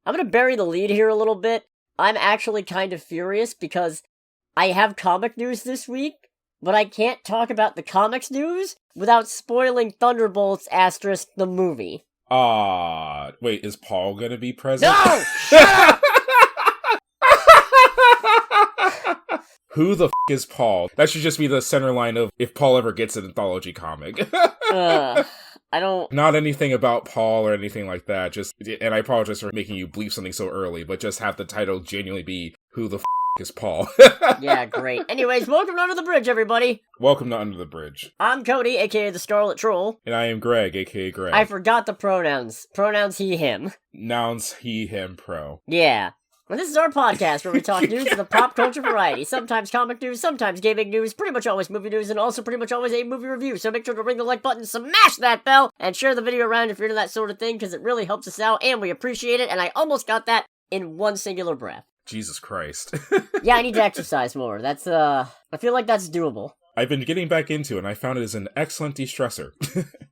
I'm gonna bury the lead here a little bit. I'm actually kind of furious because I have comic news this week, but I can't talk about the comics news without spoiling Thunderbolts * the movie. Wait, is Paul gonna be present? No! Shut up! Who the is Paul? That should just be the center line of if Paul ever gets an anthology comic. I don't... Not anything about Paul or anything like that, and I apologize for making you bleep something so early, but just have the title genuinely be Who the is Paul? Yeah, great. Anyways, welcome to Under the Bridge, everybody. Welcome to Under the Bridge. I'm Cody, aka the Scarlet Troll. And I am Greg, aka Greg. I forgot the pronouns. Pronouns he, him. Nouns he, him, pro. Yeah. Well, this is our podcast where we talk news of the pop culture variety. Sometimes comic news, sometimes gaming news, pretty much always movie news, and also pretty much always a movie review. So make sure to ring the like button, smash that bell, and share the video around if you're into that sort of thing, because it really helps us out, and we appreciate it, and I almost got that in one singular breath. Jesus Christ. Yeah, I need to exercise more. That's, I feel like that's doable. I've been getting back into it, and I found it is an excellent de-stressor.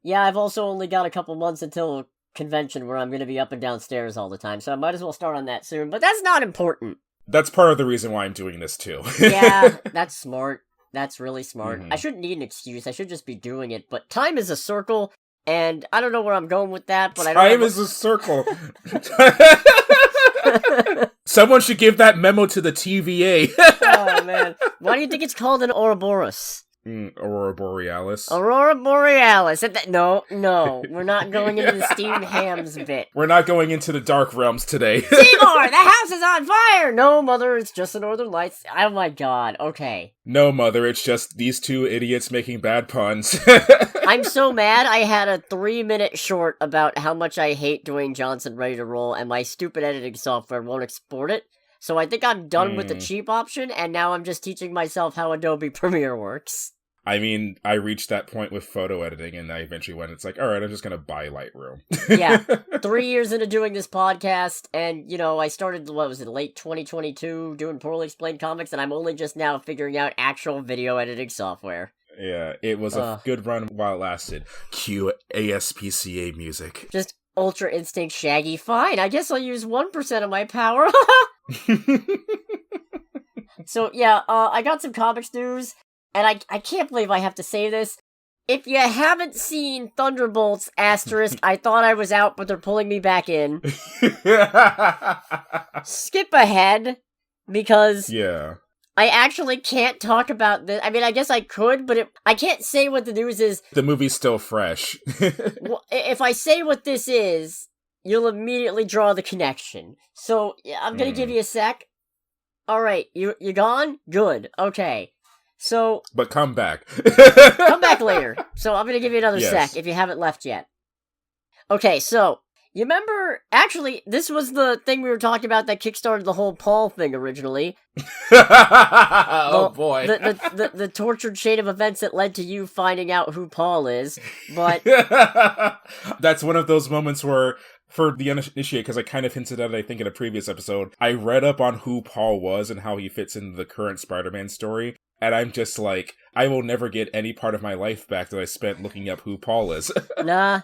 Yeah, I've also only got a couple months until convention where I'm going to be up and down stairs all the time, so I might as well start on that soon, but that's not important. That's part of the reason why I'm doing this, too. Yeah, that's smart. That's really smart. Mm-hmm. I shouldn't need an excuse, I should just be doing it, but time is a circle, and I don't know where I'm going with that, but I don't Time is a circle. Someone should give that memo to the TVA. Oh, man. Why do you think it's called an Ouroboros? Aurora Borealis. Aurora Borealis. No, we're not going into the steamed hams bit. We're not going into the dark realms today. Seymour, the house is on fire! No, Mother, it's just the Northern Lights. Oh my god, okay. No, Mother, it's just these two idiots making bad puns. I'm so mad I had a 3-minute short about how much I hate Dwayne Johnson Ready to Roll, and my stupid editing software won't export it. So I think I'm done with the cheap option, and now I'm just teaching myself how Adobe Premiere works. I mean, I reached that point with photo editing, and I eventually went, it's like, alright, I'm just gonna buy Lightroom. Yeah, 3 years into doing this podcast, and, I started, late 2022, doing Poorly Explained Comics, and I'm only just now figuring out actual video editing software. Yeah, it was a good run while it lasted. Cue ASPCA music. Just Ultra Instinct Shaggy. Fine, I guess I'll use 1% of my power. So, yeah, I got some comics news. And I can't believe I have to say this. If you haven't seen Thunderbolts *, I thought I was out, but they're pulling me back in. Skip ahead, because yeah, I actually can't talk about this. I mean, I guess I could, but I can't say what the news is. The movie's still fresh. Well, if I say what this is, you'll immediately draw the connection. So, I'm gonna give you a sec. Alright, you gone? Good, okay. So... But come back. Come back later. So I'm gonna give you another sec if you haven't left yet. Okay, so, you remember... Actually, this was the thing we were talking about that kickstarted the whole Paul thing originally. Oh boy. The tortured chain of events that led to you finding out who Paul is, but... That's one of those moments where... For the uninitiated, because I kind of hinted at it, I think, in a previous episode, I read up on who Paul was and how he fits into the current Spider-Man story, and I'm just like, I will never get any part of my life back that I spent looking up who Paul is. Nah,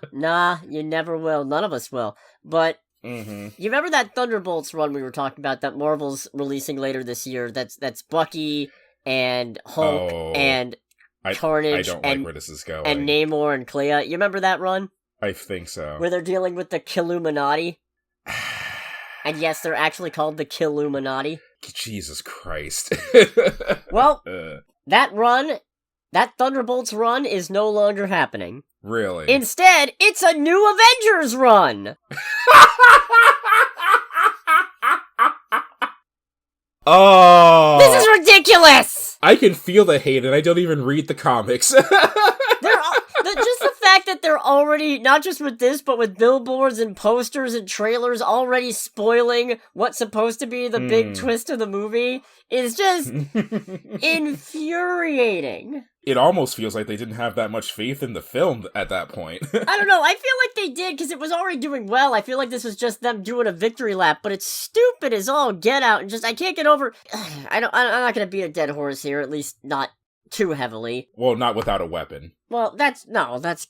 you never will. None of us will. But, you remember that Thunderbolts run we were talking about that Marvel's releasing later this year? That's Bucky, and Hulk, and Carnage, I don't like where this is going. And Namor and Clea. You remember that run? I think so. Where they're dealing with the Killuminati. And yes, they're actually called the Killuminati. Jesus Christ. Well, that Thunderbolts run is no longer happening. Really? Instead, it's a new Avengers run! Oh! This is ridiculous! I can feel the hate, and I don't even read the comics. Just the fact that they're already, not just with this, but with billboards and posters and trailers already spoiling what's supposed to be the big twist of the movie is just infuriating. It almost feels like they didn't have that much faith in the film at that point. I don't know, I feel like they did, because it was already doing well. I feel like this was just them doing a victory lap, but it's stupid as all get out, and just, I can't get over... I'm not gonna beat a dead horse here, at least not too heavily. Well, not without a weapon. Well, that's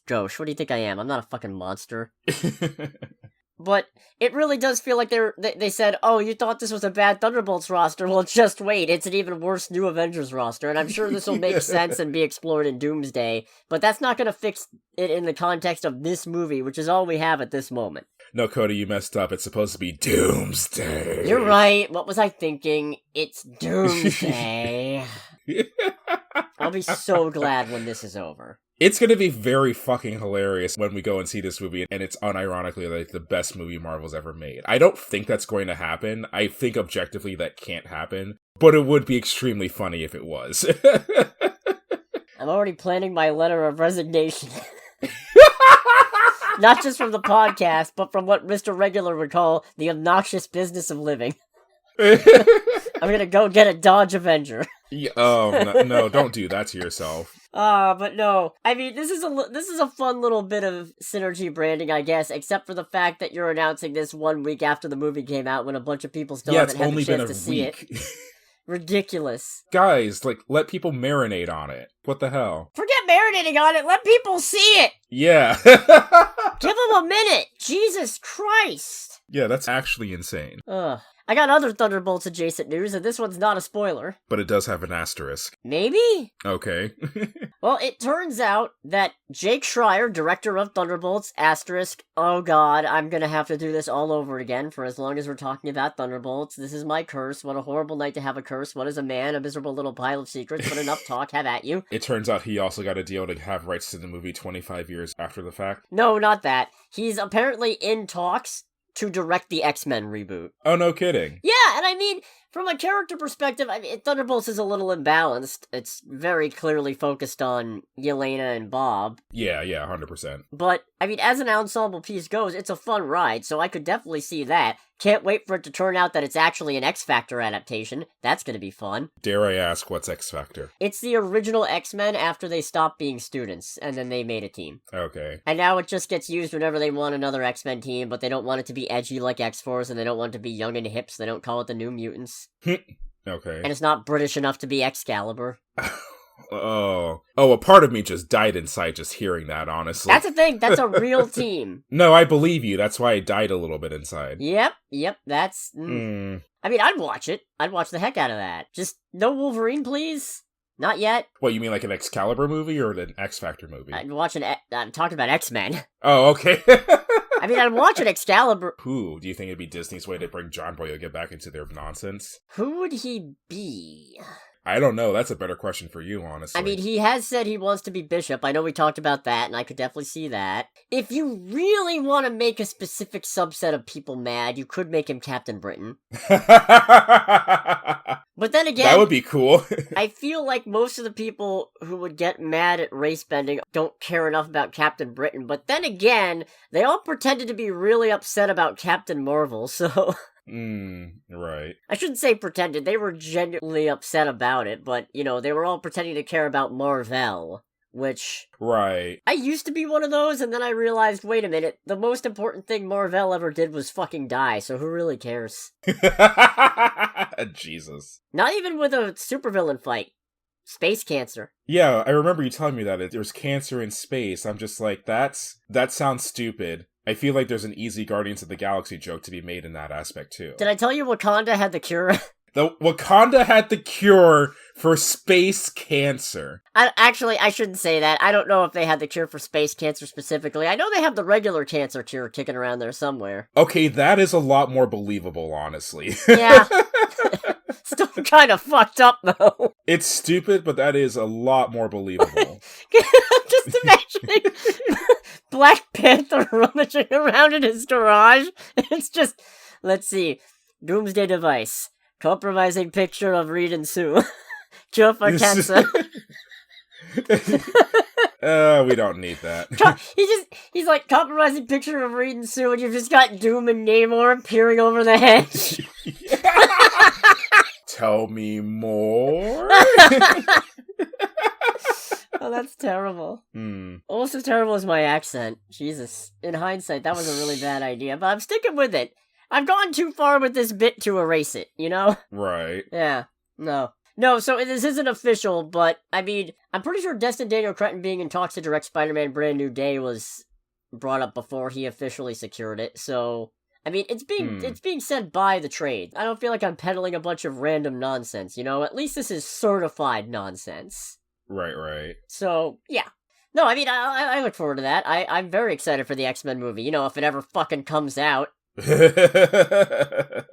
gauche. What do you think I am? I'm not a fucking monster. But it really does feel like they said, oh, you thought this was a bad Thunderbolts roster? Well, just wait, it's an even worse New Avengers roster, and I'm sure this will make sense and be explored in Doomsday, but that's not going to fix it in the context of this movie, which is all we have at this moment. No, Cody, you messed up. It's supposed to be Doomsday. You're right. What was I thinking? It's Doomsday. I'll be so glad when this is over. It's going to be very fucking hilarious when we go and see this movie, and it's unironically like the best movie Marvel's ever made. I don't think that's going to happen. I think objectively that can't happen, but it would be extremely funny if it was. I'm already planning my letter of resignation. Not just from the podcast, but from what Mr. Regular would call the obnoxious business of living. I'm gonna go get a Dodge Avenger. Yeah, no, don't do that to yourself. But no. I mean, this is a fun little bit of synergy branding, I guess, except for the fact that you're announcing this 1 week after the movie came out when a bunch of people still haven't had the chance to see it. Ridiculous. Guys, let people marinate on it. What the hell? Forget marinating on it, let people see it! Yeah. Give them a minute! Jesus Christ! Yeah, that's actually insane. Ugh. I got other Thunderbolts adjacent news, and this one's not a spoiler. But it does have an asterisk. Maybe? Okay. Well, it turns out that Jake Schreier, director of Thunderbolts, asterisk, oh god, I'm gonna have to do this all over again for as long as we're talking about Thunderbolts. This is my curse. What a horrible night to have a curse. What is a man? A miserable little pile of secrets, but enough talk, have at you. It turns out he also got a deal to have rights to the movie 25 years after the fact. No, not that. He's apparently in talks to direct the X-Men reboot. Oh, no kidding. Yeah, and I mean, from a character perspective, I mean, Thunderbolts is a little imbalanced. It's very clearly focused on Yelena and Bob. Yeah, 100%. But, I mean, as an ensemble piece goes, it's a fun ride, so I could definitely see that. Can't wait for it to turn out that it's actually an X-Factor adaptation. That's gonna be fun. Dare I ask, what's X-Factor? It's the original X-Men after they stopped being students, and then they made a team. Okay. And now it just gets used whenever they want another X-Men team, but they don't want it to be edgy like X-Force, and they don't want it to be young and hip, so they don't call it the New Mutants. Okay. And it's not British enough to be Excalibur. Oh, a part of me just died inside just hearing that, honestly. That's the thing, that's a real team. No, I believe you. That's why I died a little bit inside. Yep, that's... I mean, I'd watch it. I'd watch the heck out of that. Just no Wolverine, please. Not yet. What, you mean like an Excalibur movie or an X-Factor movie? I'm talking about X-Men. Oh, okay. I mean, I'd watch an Excalibur. Who? Do you think it'd be Disney's way to bring John Boyega back into their nonsense? Who would he be? I don't know. That's a better question for you, honestly. I mean, he has said he wants to be Bishop. I know we talked about that, and I could definitely see that. If you really want to make a specific subset of people mad, you could make him Captain Britain. But then again... That would be cool. I feel like most of the people who would get mad at race bending don't care enough about Captain Britain. But then again, they all pretended to be really upset about Captain Marvel, so... Right. I shouldn't say pretended, they were genuinely upset about it, but, you know, they were all pretending to care about Marvel, which... Right. I used to be one of those, and then I realized, wait a minute, the most important thing Marvel ever did was fucking die, so who really cares? Jesus. Not even with a supervillain fight. Space cancer. Yeah, I remember you telling me that there's cancer in space. I'm just like, that sounds stupid. I feel like there's an easy Guardians of the Galaxy joke to be made in that aspect, too. Did I tell you Wakanda had the cure? Wakanda had the cure for space cancer. I shouldn't say that. I don't know if they had the cure for space cancer specifically. I know they have the regular cancer cure kicking around there somewhere. Okay, that is a lot more believable, honestly. Yeah. Still kind of fucked up, though. It's stupid, but that is a lot more believable. Just imagining Black Panther rummaging around in his garage. It's just, let's see, Doomsday Device, compromising picture of Reed and Sue, cure for cancer. We don't need that. He's like, compromising picture of Reed and Sue, and you've just got Doom and Namor peering over the hedge. Tell me more. Oh, that's terrible. Almost as terrible as my accent. Jesus. In hindsight, that was a really bad idea, but I'm sticking with it. I've gone too far with this bit to erase it, you know? Right. Yeah. No, so this isn't official, but, I mean, I'm pretty sure Destin Daniel Cretton being in talks to direct Spider-Man Brand New Day was brought up before he officially secured it, so... I mean, it's being said by the trade. I don't feel like I'm peddling a bunch of random nonsense, you know? At least this is certified nonsense. Right. So, yeah. No, I mean, I look forward to that. I'm very excited for the X-Men movie, you know, if it ever fucking comes out. But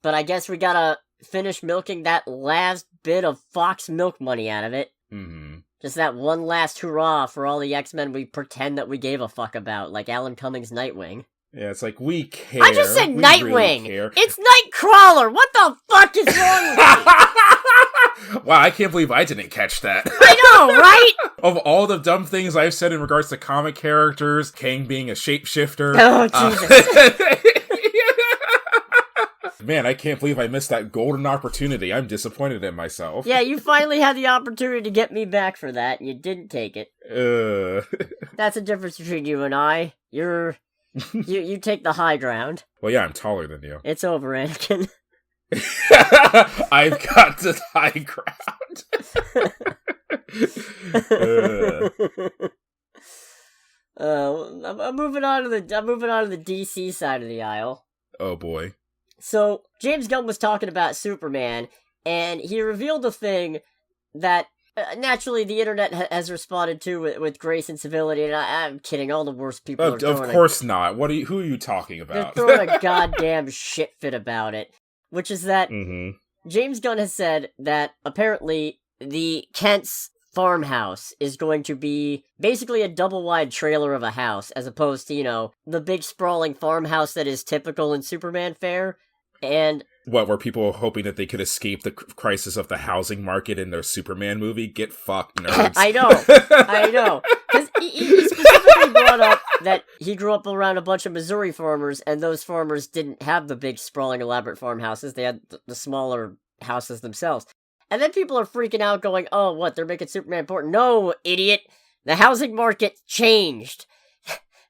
I guess we gotta finish milking that last bit of Fox milk money out of it. Mm-hmm. Just that one last hurrah for all the X-Men we pretend that we gave a fuck about, like Alan Cummings' Nightwing. Yeah, it's like, we care. I just said we Nightwing! Really care. It's Nightcrawler! What the fuck is wrong with me? Wow, I can't believe I didn't catch that. I know, right? Of all the dumb things I've said in regards to comic characters, Kang being a shapeshifter. Oh, Jesus. Man, I can't believe I missed that golden opportunity. I'm disappointed in myself. Yeah, you finally had the opportunity to get me back for that, and you didn't take it. That's the difference between you and I. You take the high ground. Well, yeah, I'm taller than you. It's over, Anakin. I've got the high ground. I'm moving on to the DC side of the aisle. Oh boy. So James Gunn was talking about Superman, and he revealed a thing that naturally the internet has responded to with grace and civility. And I'm kidding, all the worst people are throwing. Of course not. Who are you talking about? They're throwing a goddamn shit fit about it, which is that James Gunn has said that apparently the Kent's farmhouse is going to be basically a double-wide trailer of a house, as opposed to, you know, the big sprawling farmhouse that is typical in Superman fare. And what, were people hoping that they could escape the crisis of the housing market in their Superman movie? Get fucked, nerds. I know. Because he specifically brought up that he grew up around a bunch of Missouri farmers, and those farmers didn't have the big, sprawling, elaborate farmhouses. They had the smaller houses themselves. And then people are freaking out going, oh, what, they're making Superman important? No, idiot. The housing market changed.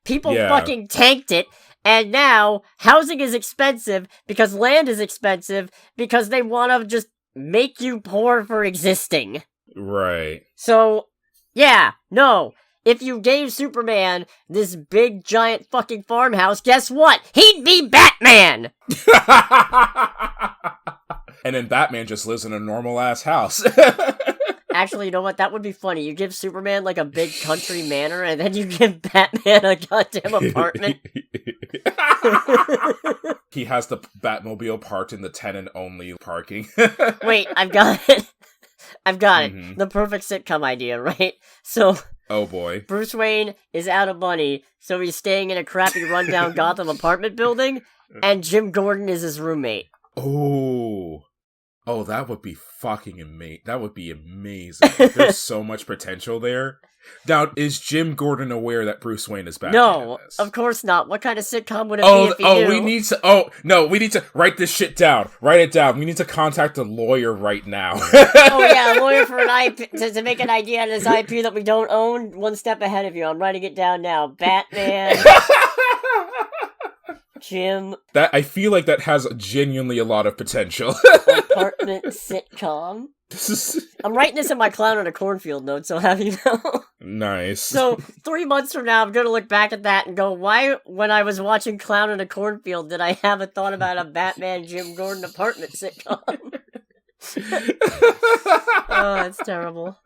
People fucking tanked it. And now, housing is expensive because land is expensive because they want to just make you poor for existing. Right. So, yeah, no. If you gave Superman this big, giant fucking farmhouse, guess what? He'd be Batman! And then Batman just lives in a normal-ass house. Actually, you know what? That would be funny. You give Superman, like, a big country manor, and then you give Batman a goddamn apartment. He has the Batmobile parked in the tenant-only parking. Wait, I've got it. The perfect sitcom idea, right? So... Oh boy. Bruce Wayne is out of money, so he's staying in a crappy rundown Gotham apartment building, and Jim Gordon is his roommate. Oh, that would be fucking amazing. That would be amazing. There's so much potential there. Now, is Jim Gordon aware that Bruce Wayne is Batman? No, of course not. What kind of sitcom would it be if he knew? We need to write this shit down. Write it down. We need to contact a lawyer right now. Oh yeah, a lawyer for an IP, to make an idea on his IP that we don't own. One step ahead of you. I'm writing it down now. Batman. Jim. That I feel like that has genuinely a lot of potential. Apartment sitcom. I'm writing this in my Clown in a Cornfield notes, so have you know. Nice. So, 3 months from now, I'm gonna look back at that and go, why, when I was watching Clown in a Cornfield, did I have a thought about a Batman Jim Gordon apartment sitcom? Oh, that's terrible.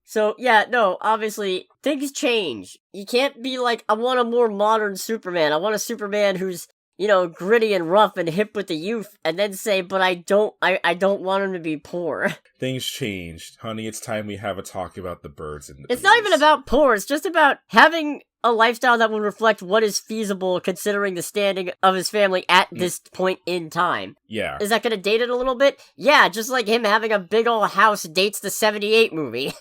So, yeah, no, obviously, things change. You can't be like, I want a more modern Superman. I want a Superman who's, you know, gritty and rough and hip with the youth, and then say, but I don't want him to be poor. Things changed. Honey, it's time we have a talk about the birds and the It's not even about poor, it's just about having a lifestyle that will reflect what is feasible considering the standing of his family at this point in time. Yeah. Is that gonna date it a little bit? Yeah, just like him having a big ol' house dates the 78 movie.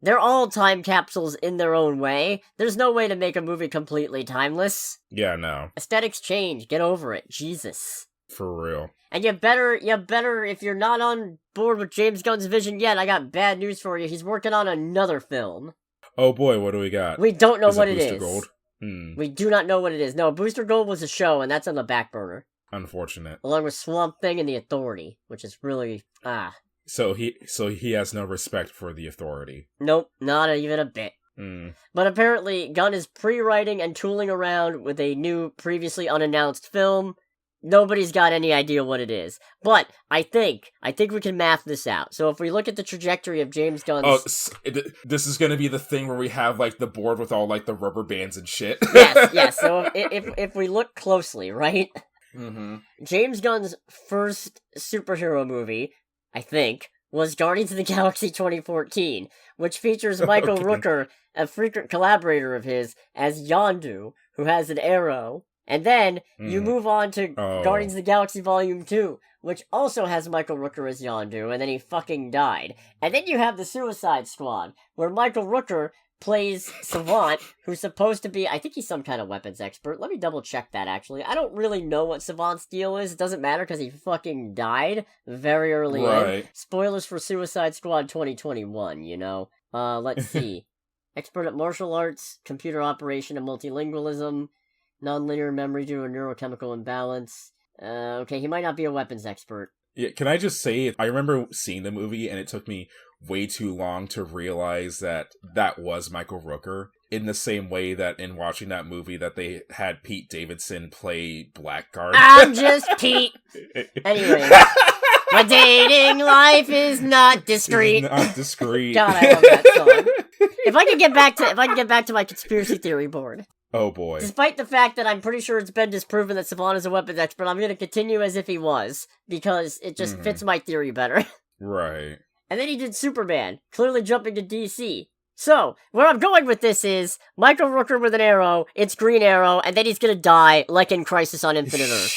They're all time capsules in their own way. There's no way to make a movie completely timeless. Yeah, no. Aesthetics change. Get over it. Jesus. For real. And you better, if you're not on board with James Gunn's vision yet, I got bad news for you. He's working on another film. Oh boy, what do we got? We don't know what it is. Booster Gold? We do not know what it is. No, Booster Gold was a show, and that's on the back burner. Unfortunate. Along with Swamp Thing and the Authority, which is really, So he has no respect for the Authority. Nope, not even a bit. But apparently, Gunn is pre-writing and tooling around with a new, previously unannounced film. Nobody's got any idea what it is. But I think we can math this out. So if we look at the trajectory of James Gunn's... Oh, this is gonna be the thing where we have, like, the board with all, like, the rubber bands and shit. Yes. So if we look closely, right? Mm-hmm. James Gunn's first superhero movie, I think, was Guardians of the Galaxy 2014, which features Michael Rooker, a frequent collaborator of his, as Yondu, who has an arrow. And then you move on to Guardians of the Galaxy Volume 2, which also has Michael Rooker as Yondu, and then he fucking died. And then you have the Suicide Squad, where Michael Rooker plays Savant, who's supposed to be, I think he's some kind of weapons expert. Let me double check that, actually. I don't really know what Savant's deal is. It doesn't matter because he fucking died very early in. Spoilers for Suicide Squad 2021, you know. Let's see. Expert at martial arts, computer operation and multilingualism, non-linear memory due to a neurochemical imbalance. Okay, he might not be a weapons expert. Yeah, can I just say, I remember seeing the movie, and it took me way too long to realize that was Michael Rooker, in the same way that in watching that movie that they had Pete Davidson play Blackguard. I'm just Pete! Anyway, my dating life is not discreet. Not discreet. God, I love that song. If I could get back to my conspiracy theory board. Oh boy. Despite the fact that I'm pretty sure it's been disproven that Savant is a weapons expert, I'm gonna continue as if he was, because it just fits my theory better. Right. And then he did Superman, clearly jumping to DC. So, where I'm going with this is, Michael Rooker with an arrow, it's Green Arrow, and then he's gonna die, like in Crisis on Infinite Earth.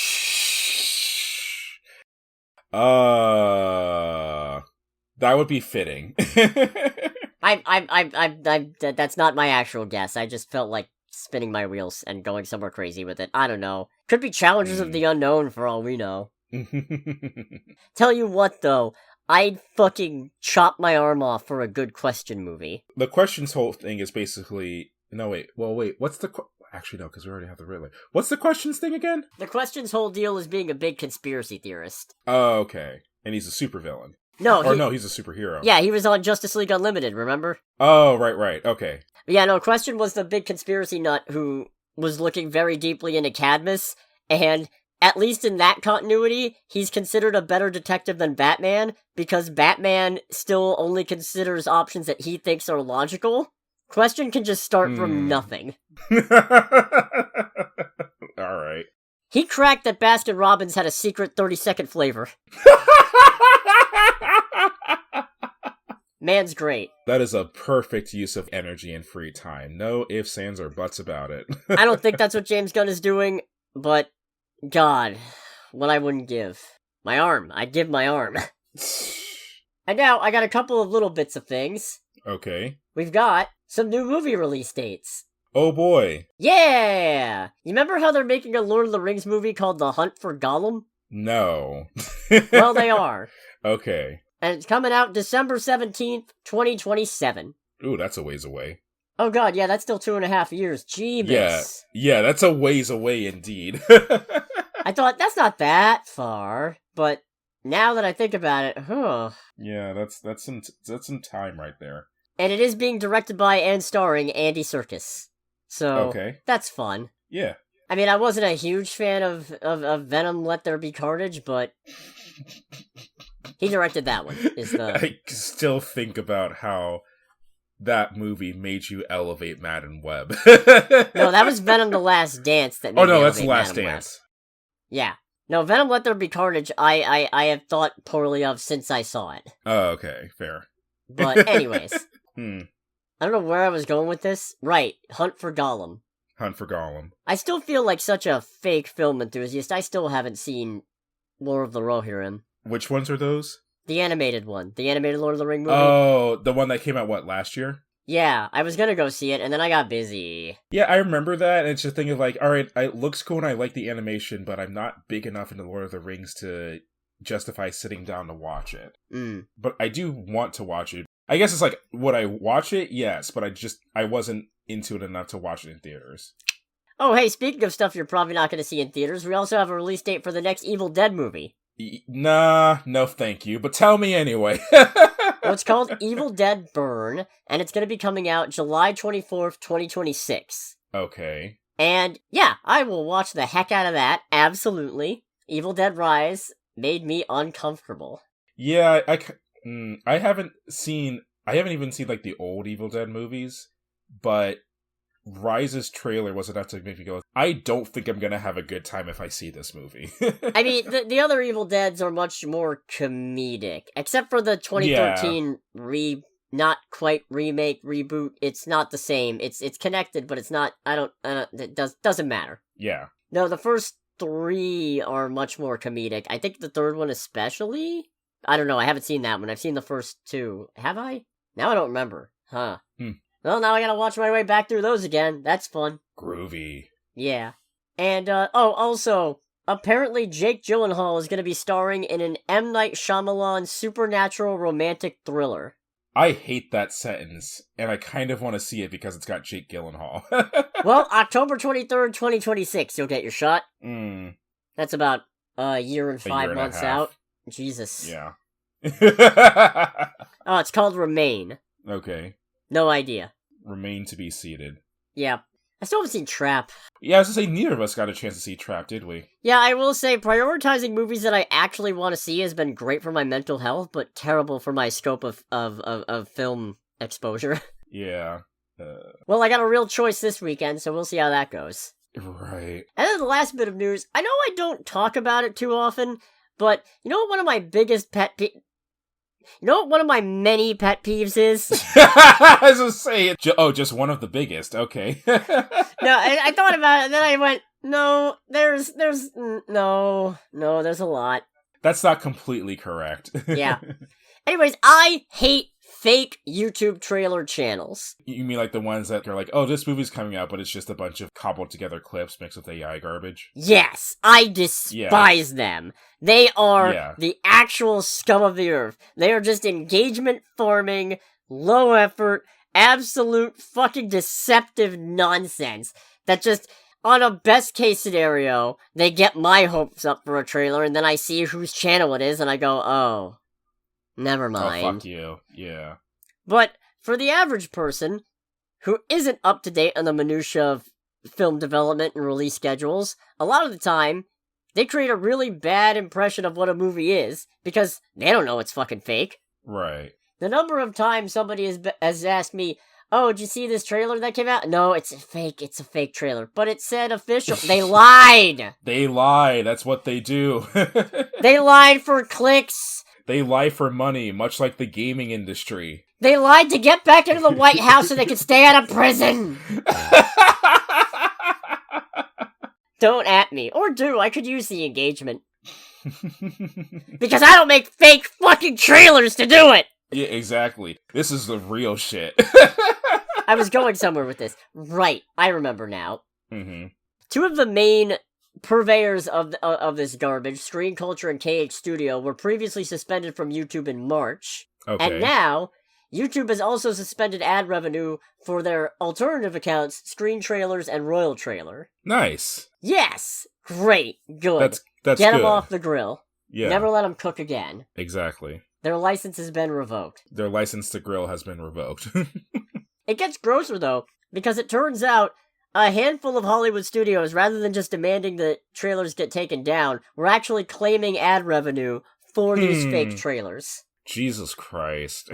That would be fitting. That's not my actual guess, I just felt like spinning my wheels and going somewhere crazy with it. I don't know. Could be Challengers of the Unknown for all we know. Tell you what, though, I'd fucking chop my arm off for a good Question movie. The Question's whole thing is basically... No, wait. Well, wait. What's the... Actually, no, because we already have the Riddler. What's the Question's thing again? The Question's whole deal is being a big conspiracy theorist. Oh, okay. And he's a supervillain. No, he's a superhero. Yeah, he was on Justice League Unlimited, remember? Oh, right, okay. Yeah, no, Question was the big conspiracy nut who was looking very deeply into Cadmus, and at least in that continuity, he's considered a better detective than Batman, because Batman still only considers options that he thinks are logical. Question can just start from nothing. Alright. He cracked that Baskin-Robbins had a secret 30-second flavor. Man's great. That is a perfect use of energy and free time. No ifs, ands, or buts about it. I don't think that's what James Gunn is doing, but God, what I wouldn't give. My arm. I'd give my arm. And now, I got a couple of little bits of things. Okay. We've got some new movie release dates. Oh boy. Yeah! You remember how they're making a Lord of the Rings movie called The Hunt for Gollum? No. Well, they are. Okay. And it's coming out December 17th, 2027. Ooh, that's a ways away. Oh god, yeah, that's still 2.5 years. Jeebus. Yeah, that's a ways away indeed. I thought, that's not that far, but now that I think about it, Yeah, that's some time right there. And it is being directed by and starring Andy Serkis. So, that's fun. Yeah. I mean, I wasn't a huge fan of Venom Let There Be Carnage, but he directed that one. I still think about how that movie made you elevate Madden Web. No, that was Venom The Last Dance that made me that's elevate Last Madam Dance. Web. Yeah. No, Venom Let There Be Carnage, I have thought poorly of since I saw it. Oh, okay. Fair. But anyways. I don't know where I was going with this. Right, Hunt for Gollum. Hunt for Gollum. I still feel like such a fake film enthusiast. I still haven't seen Lord of the Rohirrim. Which ones are those? The animated one. The animated Lord of the Ring movie. Oh, the one that came out, last year? Yeah, I was gonna go see it, and then I got busy. Yeah, I remember that, and it's just thinking like, alright, it looks cool and I like the animation, but I'm not big enough into Lord of the Rings to justify sitting down to watch it. But I do want to watch it. I guess it's like, would I watch it? Yes, but I wasn't into it enough to watch it in theaters. Oh, hey, speaking of stuff you're probably not going to see in theaters, we also have a release date for the next Evil Dead movie. Nah, no thank you, but tell me anyway. Well, it's called Evil Dead Burn, and it's going to be coming out July 24th, 2026. Okay. And yeah, I will watch the heck out of that, absolutely. Evil Dead Rise made me uncomfortable. Yeah, I haven't even seen, like, the old Evil Dead movies, but Rise's trailer was enough to make me go, I don't think I'm gonna have a good time if I see this movie. I mean, the other Evil Deads are much more comedic, except for the 2013 not quite remake, reboot. It's not the same. It's connected, but it's not, it doesn't matter. Yeah. No, the first 3 are much more comedic. I think the third one especially? I don't know, I haven't seen that one. I've seen the first 2. Have I? Now I don't remember. Huh. Well, now I gotta watch my way back through those again. That's fun. Groovy. Yeah. And, also, apparently Jake Gyllenhaal is gonna be starring in an M. Night Shyamalan supernatural romantic thriller. I hate that sentence, and I kind of want to see it because it's got Jake Gyllenhaal. Well, October 23rd, 2026, you'll get your shot. That's about a year and 5 months out. Jesus. Yeah. Oh, it's called Remain. Okay. No idea. Remain to be seated. Yeah. I still haven't seen Trap. Yeah, I was gonna say, neither of us got a chance to see Trap, did we? Yeah, I will say, prioritizing movies that I actually want to see has been great for my mental health, but terrible for my scope of film exposure. Yeah. Well, I got a real choice this weekend, so we'll see how that goes. Right. And then the last bit of news, I know I don't talk about it too often, but you know what one of my biggest you know what one of my many pet peeves is? I was gonna say, just one of the biggest, okay. No, I thought about it, and then I went, no, there's a lot. That's not completely correct. Yeah. Anyways, I hate fake YouTube trailer channels. You mean like the ones that are like, oh, this movie's coming out, but it's just a bunch of cobbled together clips mixed with AI garbage? Yes, I despise them. They are the actual scum of the earth. They are just engagement farming, low effort, absolute fucking deceptive nonsense that just, on a best case scenario, they get my hopes up for a trailer, and then I see whose channel it is, and I go, oh, never mind. Oh, fuck you. Yeah. But for the average person who isn't up to date on the minutia of film development and release schedules, a lot of the time, they create a really bad impression of what a movie is, because they don't know it's fucking fake. Right. The number of times somebody has asked me, oh, did you see this trailer that came out? No, it's a fake trailer. But it said official. They lied! They lie, that's what they do. They lied for clicks. They lie for money, much like the gaming industry. They lied to get back into the White House so they could stay out of prison! Don't at me. Or do, I could use the engagement. Because I don't make fake fucking trailers to do it! Yeah, exactly. This is the real shit. I was going somewhere with this. Right, I remember now. Mm-hmm. 2 of the main purveyors of this garbage, Screen Culture and KH Studio, were previously suspended from YouTube in March. Okay. And now, YouTube has also suspended ad revenue for their alternative accounts, Screen Trailers and Royal Trailer. Nice. Yes! Great. Good. That's Get good. them off the grill. Yeah. Never let them cook again. Exactly. Their license has been revoked. Their license to grill has been revoked. It gets grosser, though, because it turns out a handful of Hollywood studios, rather than just demanding that trailers get taken down, were actually claiming ad revenue for these fake trailers. Jesus Christ.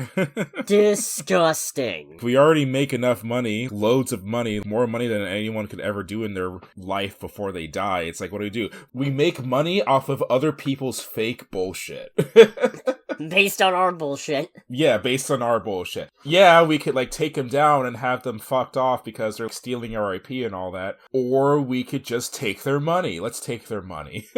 Disgusting. We already make enough money, loads of money, more money than anyone could ever do in their life before they die. It's like, what do? We make money off of other people's fake bullshit. Based on our bullshit. Yeah, based on our bullshit. Yeah, we could, take them down and have them fucked off because they're stealing our IP and all that. Or we could just take their money. Let's take their money.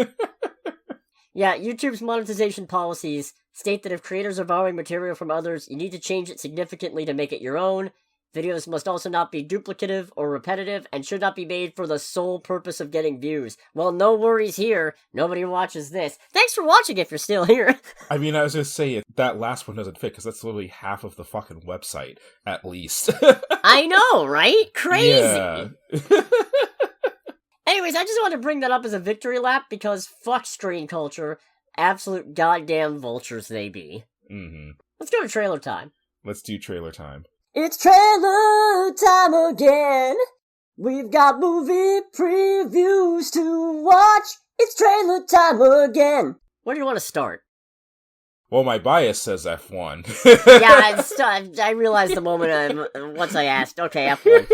Yeah, YouTube's monetization policies state that if creators are borrowing material from others, you need to change it significantly to make it your own. Videos must also not be duplicative or repetitive and should not be made for the sole purpose of getting views. Well, no worries here. Nobody watches this. Thanks for watching if you're still here. I mean, I was going to say, that last one doesn't fit because that's literally half of the fucking website, at least. I know, right? Crazy. Yeah. Anyways, I just wanted to bring that up as a victory lap because fuck Screen Culture. Absolute goddamn vultures they be. Mm-hmm. Let's go to trailer time. Let's do trailer time. It's trailer time again. We've got movie previews to watch. It's trailer time again. Where do you want to start? Well, my bias says F1. Yeah, I realized the moment once I asked. Okay, F1.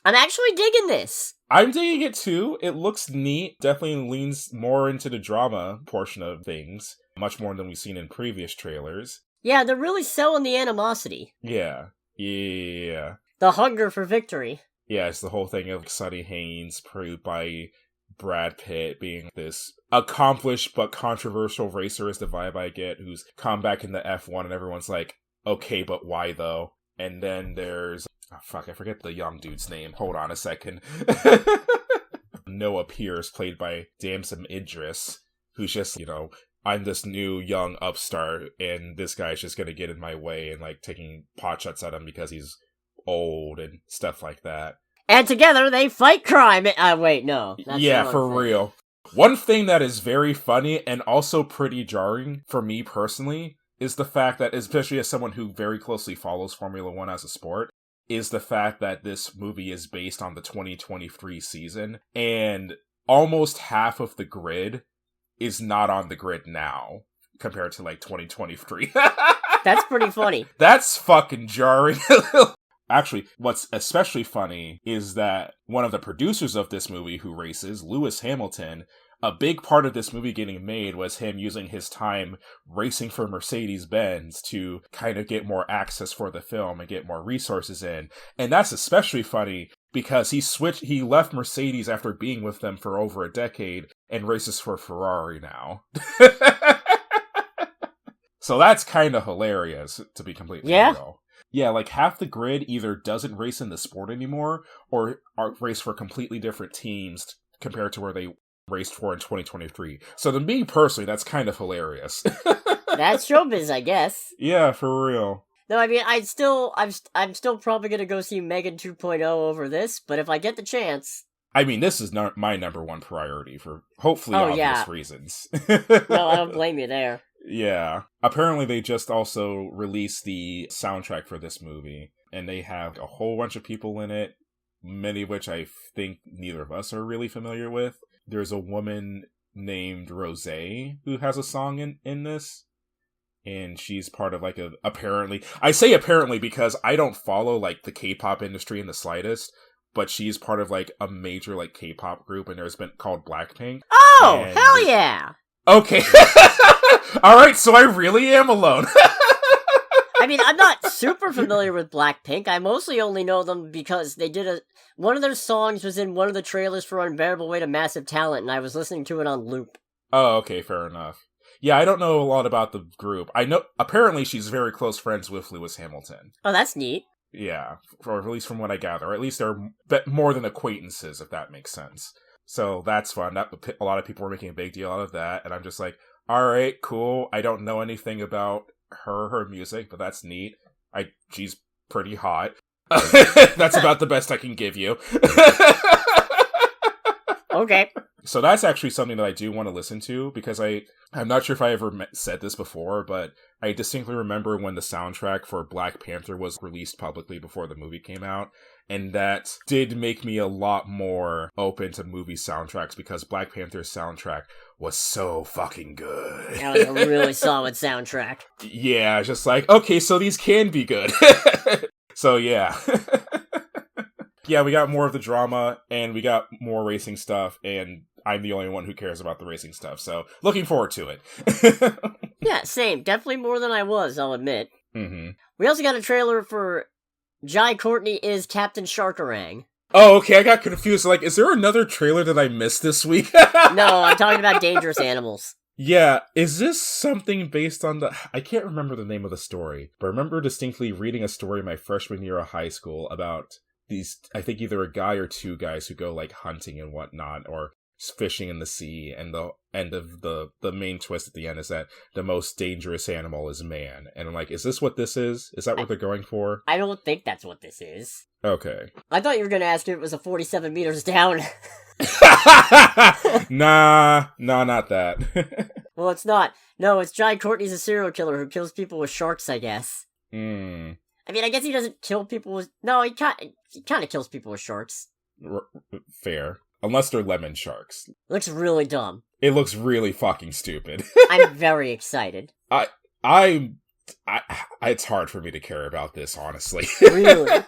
I'm actually digging this. I'm digging it too. It looks neat. Definitely leans more into the drama portion of things. Much more than we've seen in previous trailers. Yeah, they're really selling the animosity. Yeah. The hunger for victory. Yeah, it's the whole thing of Sonny Haynes, proved by Brad Pitt being this accomplished but controversial racer is the vibe I get, who's come back in the F1 and everyone's like, okay, but why though? And then there's, I forget the young dude's name. Hold on a second. Noah Pierce, played by Damson Idris, who's just, I'm this new young upstart and this guy's just gonna get in my way and like taking pot shots at him because he's old and stuff like that. And together they fight crime. Wait, no. Yeah, for real. One thing that is very funny and also pretty jarring for me personally is the fact that, especially as someone who very closely follows Formula One as a sport, is the fact that this movie is based on the 2023 season, and almost half of the grid is not on the grid now compared to like 2023. That's pretty funny. That's fucking jarring. Actually, what's especially funny is that one of the producers of this movie who races, Lewis Hamilton, a big part of this movie getting made was him using his time racing for Mercedes-Benz to kind of get more access for the film and get more resources in. And that's especially funny because he left Mercedes after being with them for over a decade and races for Ferrari now. So that's kind of hilarious, to be completely real. Yeah, like half the grid either doesn't race in the sport anymore or race for completely different teams compared to where they raced for in 2023. So to me personally, that's kind of hilarious. That's showbiz, I guess. Yeah, for real. No, I mean, I'm still probably gonna go see Megan 2.0 over this, but if I get the chance... I mean, this is not my number one priority for hopefully obvious reasons. No, I don't blame you there. Yeah. Apparently they just also released the soundtrack for this movie, and they have a whole bunch of people in it, many of which I think neither of us are really familiar with. There's a woman named Rosé who has a song in this, and she's part of like apparently, I say apparently because I don't follow like the K-pop industry in the slightest, but she's part of like a major like K-pop group, and there's been called Blackpink. Oh, hell yeah! Okay. Alright, so I really am alone. I mean, I'm not super familiar with Blackpink. I mostly only know them because they did one of their songs was in one of the trailers for Unbearable Weight of Massive Talent, and I was listening to it on loop. Oh, okay, fair enough. Yeah, I don't know a lot about the group. I know, apparently she's very close friends with Lewis Hamilton. Oh, that's neat. Yeah, or at least from what I gather. Or at least they're more than acquaintances, if that makes sense. So that's fun. A lot of people were making a big deal out of that, and I'm just like, alright, cool. I don't know anything about her music, but that's neat. She's pretty hot. That's about the best I can give you. Okay. So that's actually something that I do want to listen to, because I'm not sure if I ever said this before, but I distinctly remember when the soundtrack for Black Panther was released publicly before the movie came out, and that did make me a lot more open to movie soundtracks, because Black Panther's soundtrack was so fucking good. That was a really solid soundtrack. Yeah, just like, okay, so these can be good. So yeah. Yeah, we got more of the drama, and we got more racing stuff, and I'm the only one who cares about the racing stuff, so looking forward to it. Yeah, same. Definitely more than I was, I'll admit. Mm-hmm. We also got a trailer for Jai Courtney is Captain Sharkarang. Oh, okay, I got confused. Like, is there another trailer that I missed this week? No, I'm talking about Dangerous Animals. Yeah, is this something based on I can't remember the name of the story, but I remember distinctly reading a story my freshman year of high school about these, I think either a guy or two guys who go like hunting and whatnot, or fishing in the sea, and the end of the main twist at the end is that the most dangerous animal is man. And I'm like, is this what this is? Is that what they're going for? I don't think that's what this is. Okay. I thought you were going to ask if it was a 47 meters down. Nah, not that. Well, it's not. No, it's Jai Courtney's a serial killer who kills people with sharks, I guess. I mean, I guess he doesn't kill people with... No, he kind of kills people with sharks. Fair. Unless they're lemon sharks. Looks really dumb. It looks really fucking stupid. I'm very excited. It's hard for me to care about this, honestly. Really?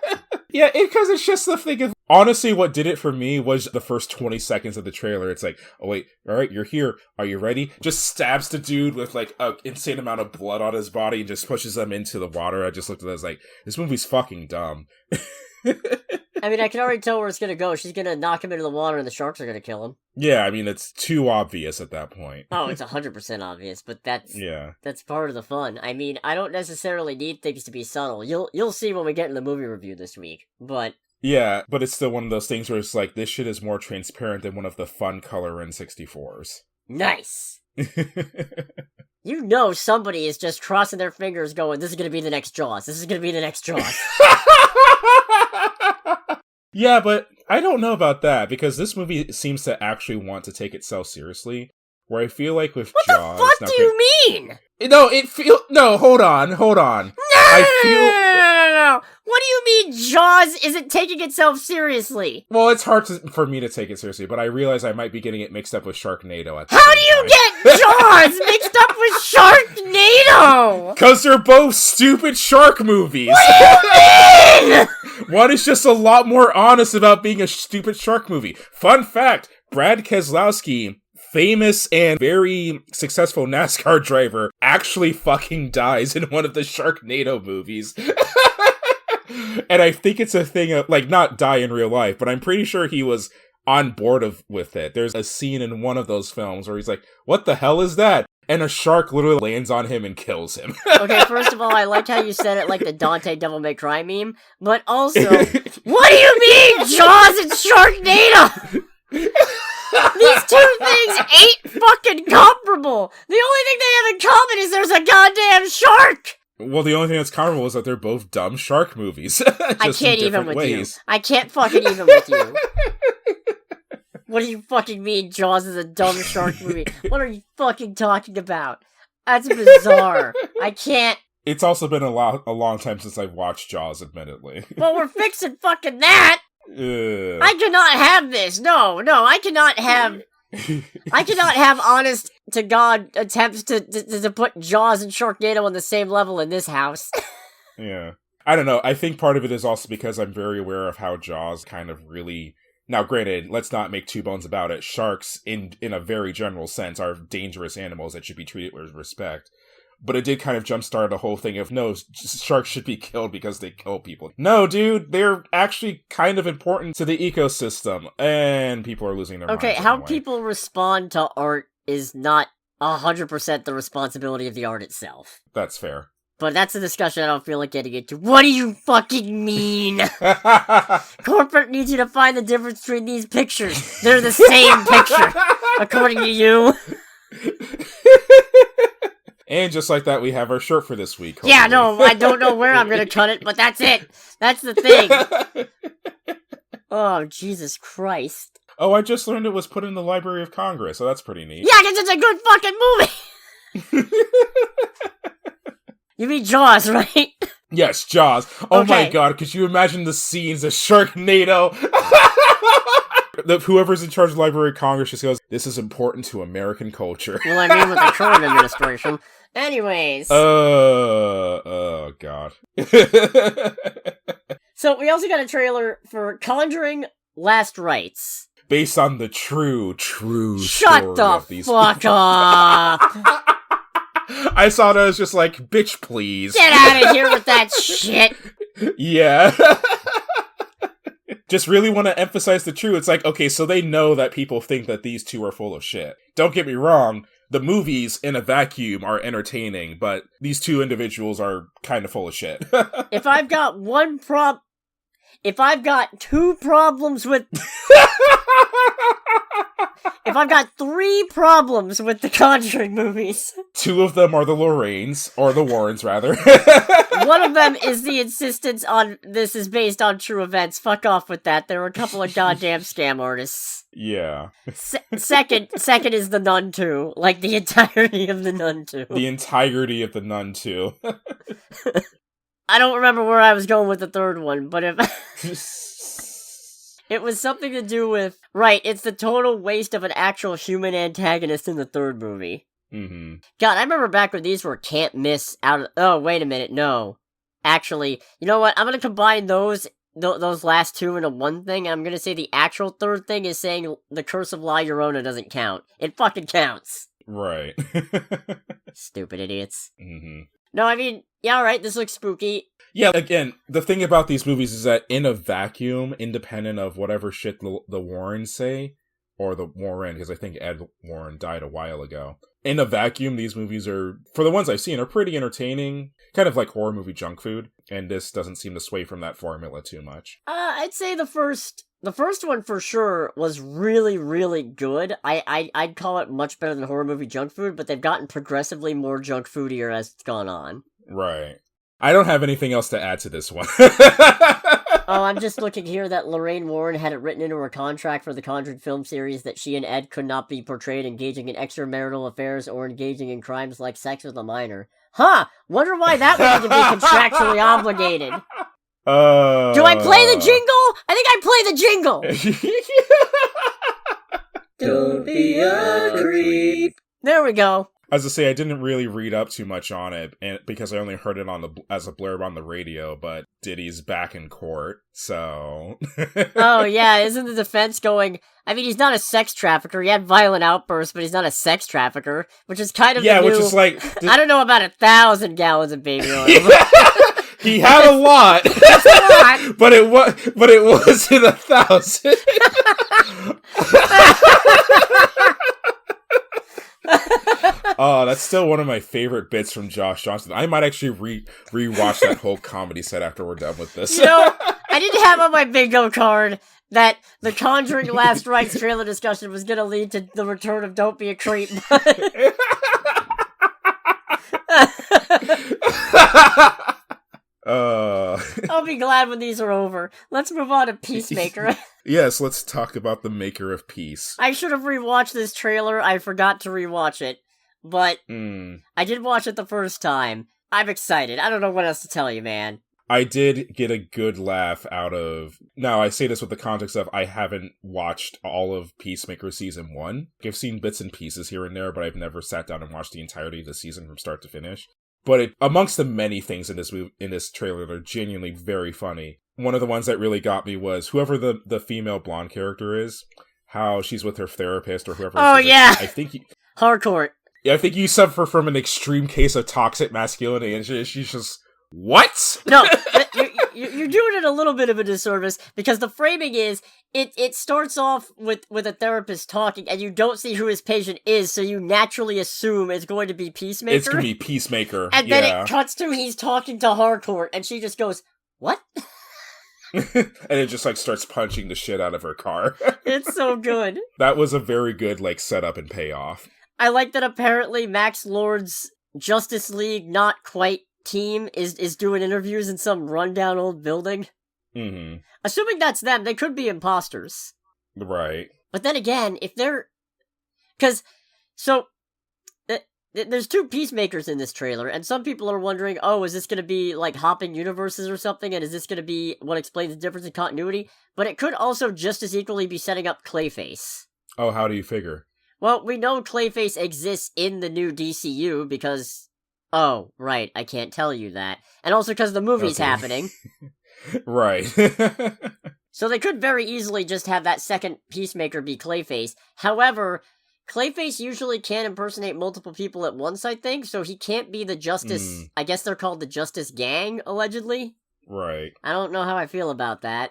Yeah, because it's just the thing of... Honestly, what did it for me was the first 20 seconds of the trailer. It's like, oh wait, alright, you're here. Are you ready? Just stabs the dude with like an insane amount of blood on his body and just pushes them into the water. I just looked at it as like, this movie's fucking dumb. I mean, I can already tell where it's gonna go. She's gonna knock him into the water and the sharks are gonna kill him. Yeah, I mean, it's too obvious at that point. Oh, it's 100% obvious, but that's part of the fun. I mean, I don't necessarily need things to be subtle. You'll see when we get in the movie review this week, but... Yeah, but it's still one of those things where it's like, this shit is more transparent than one of the fun color N64s. Nice! You know somebody is just crossing their fingers going, this is gonna be the next Jaws. This is gonna be the next Jaws. Yeah, but I don't know about that, because this movie seems to actually want to take itself seriously, where I feel like with Jaws... What the fuck do you mean? No, hold on. No. What do you mean Jaws isn't taking itself seriously? Well, it's hard for me to take it seriously, but I realize I might be getting it mixed up with Sharknado at the How same do you time. get Jaws mixed up with Sharknado? Because they're both stupid shark movies. What do you mean? One is just a lot more honest about being a stupid shark movie. Fun fact, Brad Keselowski, famous and very successful NASCAR driver, actually fucking dies in one of the Sharknado movies. And I think it's a thing of, like, not die in real life, but I'm pretty sure he was on board with it. There's a scene in one of those films where he's like, what the hell is that? And a shark literally lands on him and kills him. Okay, first of all, I liked how you said it like the Dante Devil May Cry meme, but also, what do you mean Jaws and Sharknado? These two things ain't fucking comparable! The only thing they have in common is there's a goddamn shark! Well, the only thing that's comparable is that they're both dumb shark movies. I can't even with you. I can't fucking even with you. What do you fucking mean Jaws is a dumb shark movie? What are you fucking talking about? That's bizarre. I can't... It's also been a long time since I've watched Jaws, admittedly. Well, we're fixing fucking that! I cannot have this. No, I cannot have... I cannot have honest to God attempts to put Jaws and Sharknado on the same level in this house. Yeah. I don't know. I think part of it is also because I'm very aware of how Jaws kind of really... Now, granted, let's not make two bones about it. Sharks, in a very general sense, are dangerous animals that should be treated with respect. But it did kind of jumpstart the whole thing of, no, sharks should be killed because they kill people. No, dude, they're actually kind of important to the ecosystem, and people are losing their minds. Okay, how people respond to art is not 100% the responsibility of the art itself. That's fair. But that's a discussion I don't feel like getting into. What do you fucking mean? Corporate needs you to find the difference between these pictures. They're the same picture, according to you. And just like that, we have our shirt for this week. Hopefully. Yeah, no, I don't know where I'm gonna cut it, but that's it. That's the thing. Oh, Jesus Christ. Oh, I just learned it was put in the Library of Congress, so that's pretty neat. Yeah, because it's a good fucking movie! You mean Jaws, right? Yes, Jaws. Oh Okay. My god, could you imagine the scenes of Sharknado? Whoever's in charge of the Library of Congress just goes, this is important to American culture. Well, I mean with the current administration. Anyways. Oh, God. So, we also got a trailer for Conjuring Last Rites. Based on the true story Shut the of these fuck people. up! I saw that as just like, bitch, please. Get out of here with that shit! Yeah. Just really want to emphasize the truth. It's like, okay, so they know that people think that these two are full of shit. Don't get me wrong, the movies in a vacuum are entertaining, but these two individuals are kind of full of shit. If I've got two problems with... If I've got 3 problems with the Conjuring movies... 2 of them are the Lorraines, or the Warrens, rather. One of them is the insistence on this is based on true events. Fuck off with that. There were a couple of goddamn scam artists. Yeah. Second is the Nun 2. Like, the entirety of the Nun 2. The entirety of the Nun 2. I don't remember where I was going with the third one, but it was something to do with... Right, it's the total waste of an actual human antagonist in the third movie. Mm-hmm. God, I remember back when these were can't miss out of... Oh, wait a minute, no. Actually, you know what? I'm gonna combine those last 2 into one thing, and I'm gonna say the actual third thing is saying the Curse of La Llorona doesn't count. It fucking counts. Right. Stupid idiots. Mm-hmm. No, I mean, yeah, alright, this looks spooky. Yeah, again, the thing about these movies is that in a vacuum, independent of whatever shit the Warrens say, or the Warren, because I think Ed Warren died a while ago. In a vacuum, these movies are, for the ones I've seen, are pretty entertaining, kind of like horror movie junk food, and this doesn't seem to sway from that formula too much. I'd say the first one for sure was really, really good. I'd call it much better than horror movie junk food, but they've gotten progressively more junk foodier as it's gone on. Right. I don't have anything else to add to this one. Oh, I'm just looking here that Lorraine Warren had it written into her contract for the Conjuring film series that she and Ed could not be portrayed engaging in extramarital affairs or engaging in crimes like sex with a minor. Huh! Wonder why that would need to be contractually obligated. Do I play the jingle? I think I play the jingle! Don't be a creep. There we go. As I say, I didn't really read up too much on it, and because I only heard it as a blurb on the radio, but Diddy's back in court, so... Oh, yeah, isn't the defense going... I mean, he's not a sex trafficker, he had violent outbursts, but he's not a sex trafficker, which is kind of the new... which is like... I don't know about 1,000 gallons of baby oil. He had a lot! That's a lot! but it wasn't 1,000! Oh, that's still one of my favorite bits from Josh Johnson. I might actually rewatch that whole comedy set after we're done with this. You know, I didn't have on my bingo card that the Conjuring Last Rites trailer discussion was going to lead to the return of Don't Be a Creep. I'll be glad when these are over. Let's move on to Peacemaker. Yes, let's talk about the maker of peace. I should have rewatched this trailer. I forgot to rewatch it. But I did watch it the first time. I'm excited. I don't know what else to tell you, man. I did get a good laugh out of... Now, I say this with the context of I haven't watched all of Peacemaker Season 1. I've seen bits and pieces here and there, but I've never sat down and watched the entirety of the season from start to finish. But amongst the many things in this trailer that are genuinely very funny, one of the ones that really got me was whoever the female blonde character is, how she's with her therapist or whoever. Oh, yeah! I think... Hardcore. Yeah, I think you suffer from an extreme case of toxic masculinity, and she's just... What? No, you're doing it a little bit of a disservice, because the framing is, it starts off with a therapist talking, and you don't see who his patient is, so you naturally assume it's going to be Peacemaker. It's going to be Peacemaker, and then it cuts to he's talking to Harcourt, and she just goes, what? And it just, starts punching the shit out of her car. It's so good. That was a very good, setup and payoff. I like that apparently Max Lord's Justice League not quite team is doing interviews in some rundown old building. Mm-hmm. Assuming that's them, they could be imposters. Right. But then again, if they're... there's 2 Peacemakers in this trailer, and some people are wondering, oh, is this going to be, hopping universes or something, and is this going to be what explains the difference in continuity? But it could also just as equally be setting up Clayface. Oh, how do you figure? Well, we know Clayface exists in the new DCU because... Oh, right, I can't tell you that. And also because the movie's happening. Right. So they could very easily just have that second Peacemaker be Clayface. However, Clayface usually can impersonate multiple people at once, I think, so he can't be the Justice... I guess they're called the Justice Gang, allegedly? Right. I don't know how I feel about that.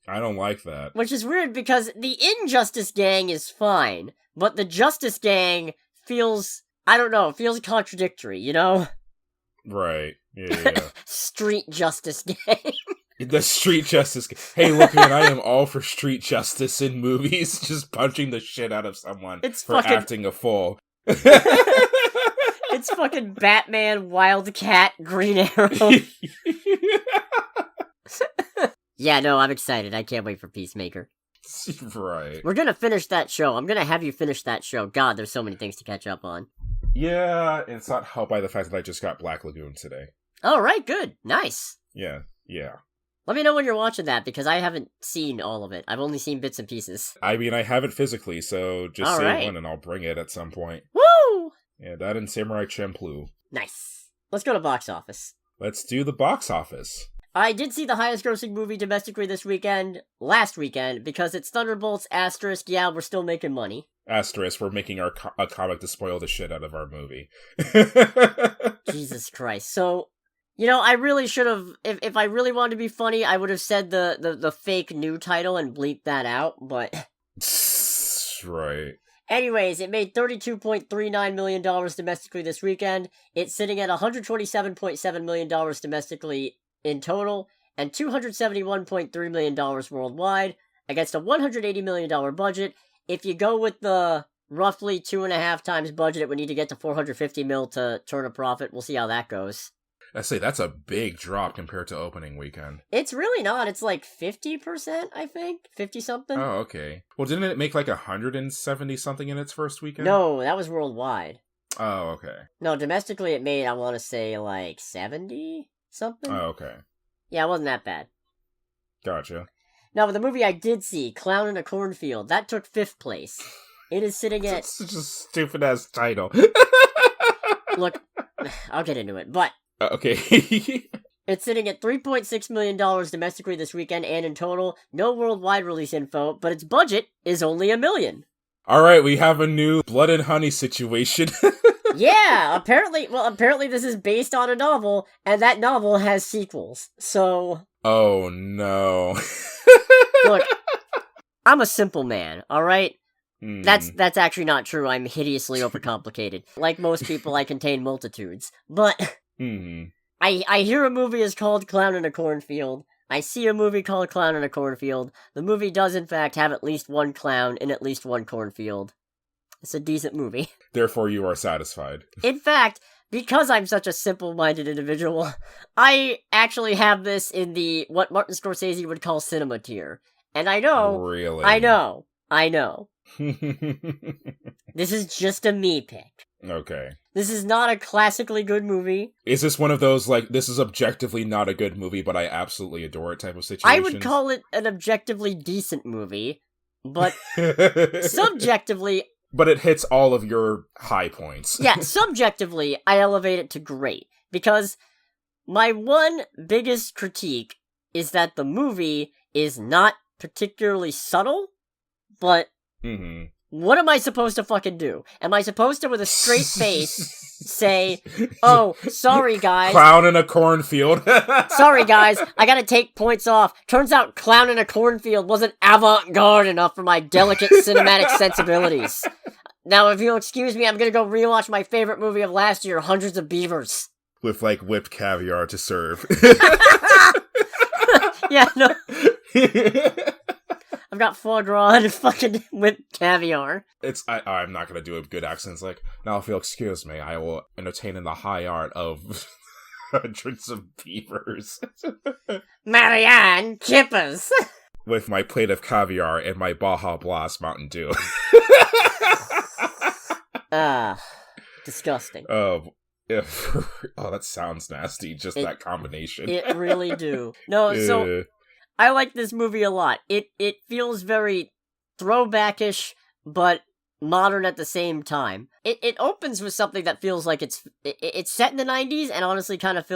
I don't like that. Which is weird because the Injustice Gang is fine, but the Justice Gang feels... I don't know, feels contradictory, you know? Right. Yeah. Street Justice Gang. The street justice. Hey, look, man, I am all for street justice in movies. Just punching the shit out of someone for acting a fool. It's fucking Batman, Wildcat, Green Arrow. Yeah, no, I'm excited. I can't wait for Peacemaker. Right. We're gonna finish that show. I'm gonna have you finish that show. God, there's so many things to catch up on. Yeah, it's not helped by the fact that I just got Black Lagoon today. Oh, right, good. Nice. Yeah. Let me know when you're watching that, because I haven't seen all of it. I've only seen bits and pieces. I mean, I have it physically, so just all say right. one and I'll bring it at some point. Woo! Yeah, that and Samurai Champloo. Nice. Let's go to box office. Let's do the box office. I did see the highest grossing movie domestically last weekend, because it's Thunderbolts, asterisk, yeah, we're still making money. Asterisk, we're making a comic to spoil the shit out of our movie. Jesus Christ. So, I really should have, if I really wanted to be funny, I would have said the fake new title and bleeped that out, but... Right. Anyways, it made $32.39 million domestically this weekend. It's sitting at $127.7 million domestically in total, and $271.3 million worldwide, against a $180 million budget. If you go with the roughly 2.5 times budget it would need to get to $450 million to turn a profit, we'll see how that goes. I say that's a big drop compared to opening weekend. It's really not. It's like 50%, I think. 50-something. Oh, okay. Well, didn't it make like 170-something in its first weekend? No, that was worldwide. Oh, okay. No, domestically it made, I want to say, like 70-something. Oh, okay. Yeah, it wasn't that bad. Gotcha. Now, the movie I did see, Clown in a Cornfield, that took 5th place. It is sitting at... It's just a stupid-ass title. Look, I'll get into it, but... Okay. It's sitting at $3.6 million domestically this weekend and in total. No worldwide release info, but its budget is only $1 million. Alright, we have a new Blood and Honey situation. Yeah, apparently this is based on a novel, and that novel has sequels, so... Oh, no. Look, I'm a simple man, alright? That's actually not true. I'm hideously overcomplicated. Like most people, I contain multitudes. But... I hear a movie is called Clown in a Cornfield. I see a movie called Clown in a Cornfield. The movie does, in fact, have at least one clown in at least one cornfield. It's a decent movie. Therefore, you are satisfied. In fact, because I'm such a simple-minded individual, I actually have this in the, what Martin Scorsese would call cinema tier. And I know... Really? I know. This is just a me pick. Okay. This is not a classically good movie. Is this one of those, like, this is objectively not a good movie, but I absolutely adore it type of situation? I would call it an objectively decent movie, but subjectively... But it hits all of your high points. Yeah, subjectively, I elevate it to great, because my one biggest critique is that the movie is not particularly subtle, but... What am I supposed to fucking do? Am I supposed to, with a straight face, say, oh, sorry guys. Clown in a cornfield. Sorry guys, I gotta take points off. Turns out Clown in a Cornfield wasn't avant-garde enough for my delicate cinematic sensibilities. Now, if you'll excuse me, I'm gonna go rewatch my favorite movie of last year, Hundreds of Beavers. With, like, whipped caviar to serve. Yeah, no. I've got foie gras and fucking whipped caviar. I'm not gonna do a good accent. It's like, now if you'll excuse me, I will entertain in the high art of Hundreds of Beavers. Marianne Chippers. With my plate of caviar and my Baja Blast Mountain Dew. Disgusting. Oh, that sounds nasty, just that combination. It really do. No, so... I like this movie a lot. It feels very throwbackish, but modern at the same time. It opens with something that feels like it's set in the 90s, and honestly kind of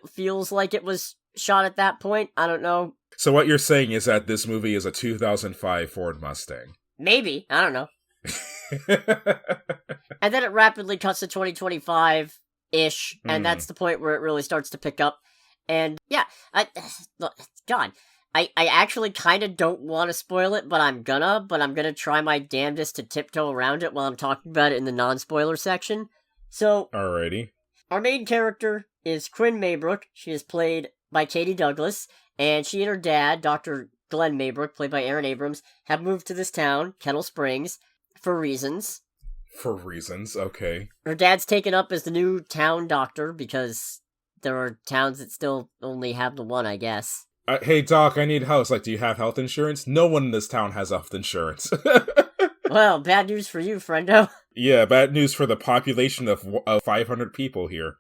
feels like it was shot at that point. I don't know. So what you're saying is that this movie is a 2005 Ford Mustang. Maybe. I don't know. And then it rapidly cuts to 2025-ish, and that's the point where it really starts to pick up. And yeah, I actually kind of don't want to spoil it, but I'm gonna try my damnedest to tiptoe around it while I'm talking about it in the non-spoiler section. So, alrighty. Our main character is Quinn Maybrook. She is played by Katie Douglas, and she and her dad, Dr. Glenn Maybrook, played by Aaron Abrams, have moved to this town, Kettle Springs, for reasons. For reasons, okay. Her dad's taken up as the new town doctor, because there are towns that still only have the one, I guess. Hey, Doc, I need house. Like, do you have health insurance? No one in this town has health insurance. Well, bad news for you, friendo. Yeah, bad news for the population of 500 people here.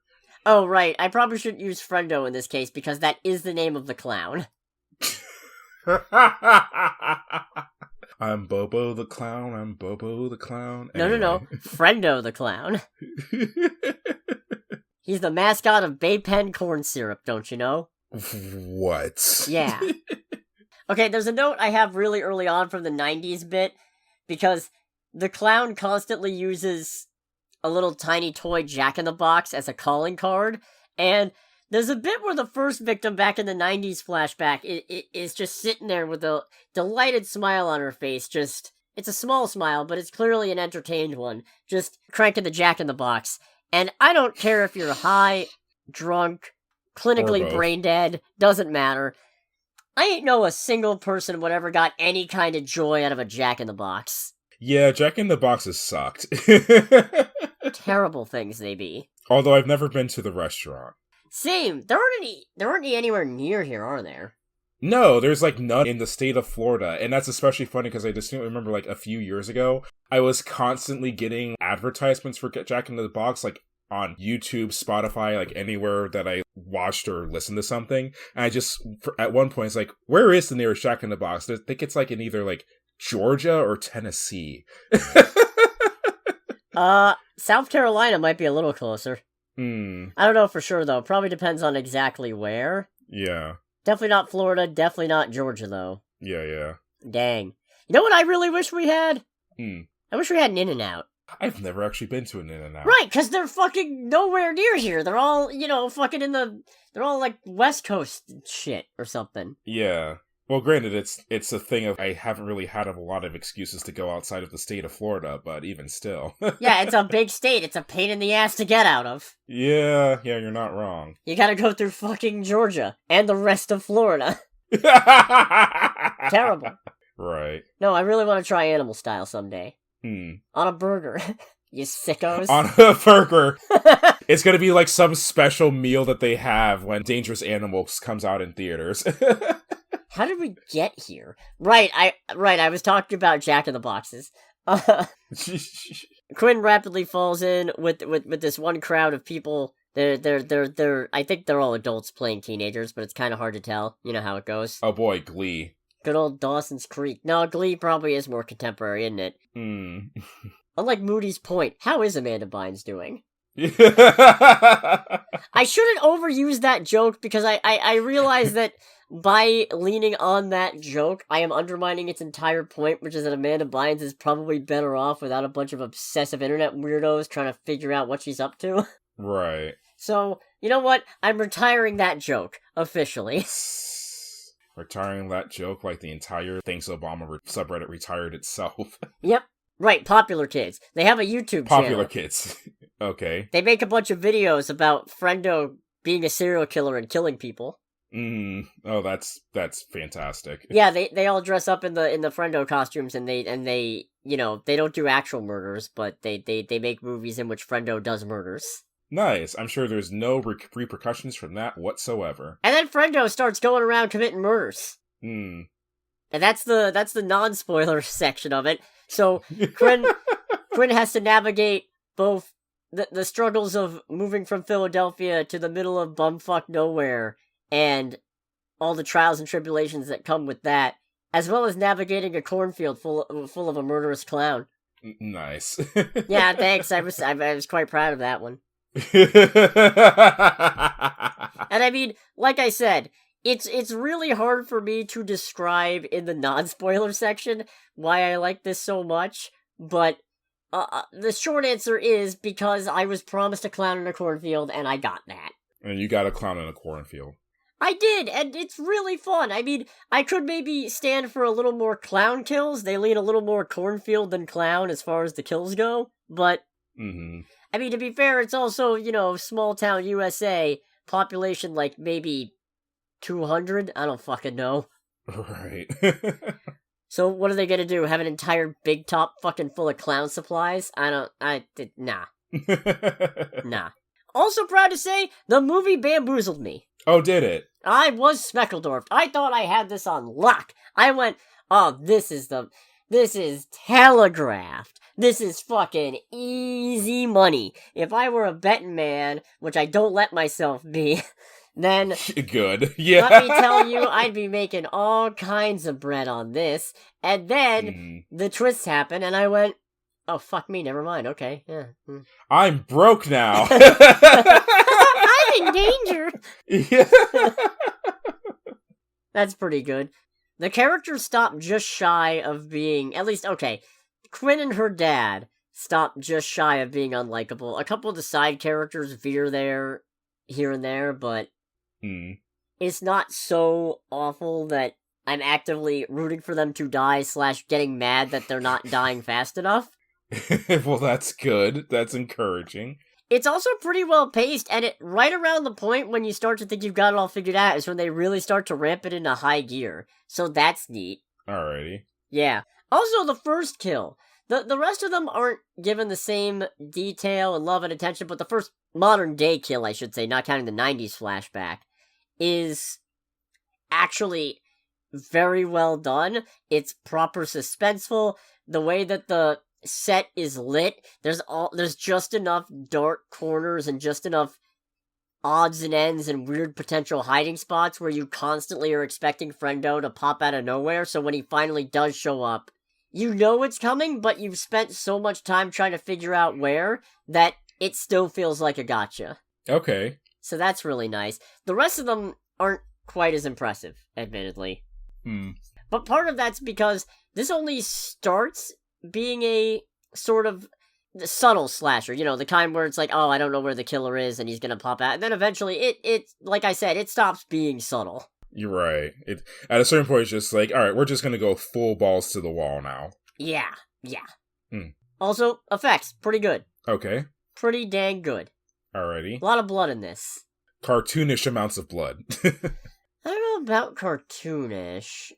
Oh, right. I probably shouldn't use friendo in this case, because that is the name of the clown. I'm Bobo the Clown, I'm Bobo the Clown. Anyway. No. Friendo the Clown. He's the mascot of Bay Pen corn syrup, don't you know? What? Yeah. Okay, there's a note I have really early on from the 90s bit, because the clown constantly uses a little tiny toy Jack-in-the-Box as a calling card, and there's a bit where the first victim back in the 90s flashback is just sitting there with a delighted smile on her face, it's a small smile, but it's clearly an entertained one, just cranking the Jack-in-the-Box. And I don't care if you're high, drunk, clinically brain dead, doesn't matter. I ain't know a single person would ever got any kind of joy out of a Jack-in-the-Box. Yeah, Jack-in-the-Boxes sucked. Terrible things they be. Although I've never been to the restaurant. Same. There aren't any anywhere near here, are there? No, there's like none in the state of Florida, and that's especially funny because I distinctly remember like a few years ago, I was constantly getting advertisements for Jack in the Box, like on YouTube, Spotify, like anywhere that I watched or listened to something. And I just, at one point, it's like, where is the nearest Jack in the Box? I think it's like in either like Georgia or Tennessee. South Carolina might be a little closer. I don't know for sure, though. Probably depends on exactly where. Yeah. Definitely not Florida, definitely not Georgia, though. Yeah. Dang. You know what I really wish we had? I wish we had an In-N-Out. I've never actually been to an In-N-Out. Right, because they're fucking nowhere near here. They're all, fucking they're all like West Coast shit or something. Yeah. Well, granted, it's a thing of I haven't really had a lot of excuses to go outside of the state of Florida, but even still. Yeah, it's a big state. It's a pain in the ass to get out of. Yeah, you're not wrong. You gotta go through fucking Georgia and the rest of Florida. Terrible. Right. No, I really want to try animal style someday. On a burger. You sickos. On a burger. It's gonna be like some special meal that they have when Dangerous Animals comes out in theaters. How did we get here? Right, I was talking about Jack-in-the-Boxes. Quinn rapidly falls in with this one crowd of people. They're I think they're all adults playing teenagers, but it's kind of hard to tell. You know how it goes. Oh boy, Glee. Good old Dawson's Creek. No, Glee probably is more contemporary, isn't it? Unlike Moody's Point, how is Amanda Bynes doing? I shouldn't overuse that joke because I realize that by leaning on that joke, I am undermining its entire point, which is that Amanda Bynes is probably better off without a bunch of obsessive internet weirdos trying to figure out what she's up to. Right. So, you know what? I'm retiring that joke, officially. Retiring that joke like the entire Thanks Obama subreddit retired itself. Yep. Right, Popular Kids. They have a YouTube channel. Popular Kids. Okay. They make a bunch of videos about Friendo being a serial killer and killing people. Oh, that's fantastic. Yeah, they all dress up in the Friendo costumes and they they don't do actual murders, but they make movies in which Friendo does murders. Nice. I'm sure there's no repercussions from that whatsoever. And then Friendo starts going around committing murders. And that's the non-spoiler section of it. So Quinn has to navigate both the struggles of moving from Philadelphia to the middle of bumfuck nowhere and all the trials and tribulations that come with that, as well as navigating a cornfield full of a murderous clown. Nice. Yeah, thanks. I was quite proud of that one. And I mean, like I said, it's really hard for me to describe in the non-spoiler section why I like this so much, but the short answer is because I was promised a clown in a cornfield, and I got that. And you got a clown in a cornfield. I did, and it's really fun. I mean, I could maybe stand for a little more clown kills. They lean a little more cornfield than clown as far as the kills go, but... I mean, to be fair, it's also, small town USA, population like maybe 200? I don't fucking know. Right. So what are they gonna do? Have an entire big top fucking full of clown supplies? Nah. Nah. Also proud to say, the movie bamboozled me. Oh, did it? I was Speckledorfed. I thought I had this on lock. I went, oh, this is telegraphed. This is fucking easy money. If I were a betting man, which I don't let myself be, then good. Yeah. let me tell you, I'd be making all kinds of bread on this. And then the twists happen, and I went, oh, fuck me, never mind. Okay, yeah. I'm broke now. I'm in danger. Yeah. That's pretty good. The characters stopped just shy of being, at least, okay, Quinn and her dad stopped just shy of being unlikable. A couple of the side characters veer there, here and there, but it's not so awful that I'm actively rooting for them to die / getting mad that they're not dying fast enough. Well, that's good. That's encouraging. It's also pretty well paced, and it right around the point when you start to think you've got it all figured out is when they really start to ramp it into high gear. So that's neat. Alrighty. Yeah. Also, the first kill. The rest of them aren't given the same detail and love and attention, but the first modern day kill, I should say, not counting the 90s flashback, is actually very well done. It's proper suspenseful. The way that the set is lit, there's just enough dark corners and just enough odds and ends and weird potential hiding spots where you constantly are expecting Friendo to pop out of nowhere, so when he finally does show up, you know it's coming, but you've spent so much time trying to figure out where that it still feels like a gotcha. Okay. So that's really nice. The rest of them aren't quite as impressive, admittedly. But part of that's because this only starts being a sort of subtle slasher, you know, the kind where it's like, oh, I don't know where the killer is and he's gonna pop out, and then eventually it like I said, it stops being subtle. You're right. At a certain point, it's just like, alright, we're just gonna go full balls to the wall now. Yeah. Also, effects, pretty good. Okay. Pretty dang good. Alrighty. A lot of blood in this. Cartoonish amounts of blood. I don't know about cartoonish.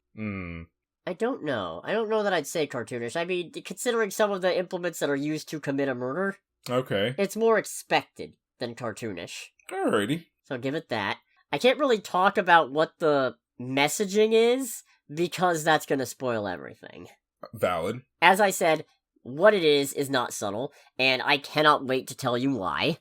I don't know. I don't know that I'd say cartoonish. I mean, considering some of the implements that are used to commit a murder, okay. It's more expected than cartoonish. Alrighty. So I'll give it that. I can't really talk about what the messaging is, because that's going to spoil everything. Valid. As I said, what it is not subtle, and I cannot wait to tell you why.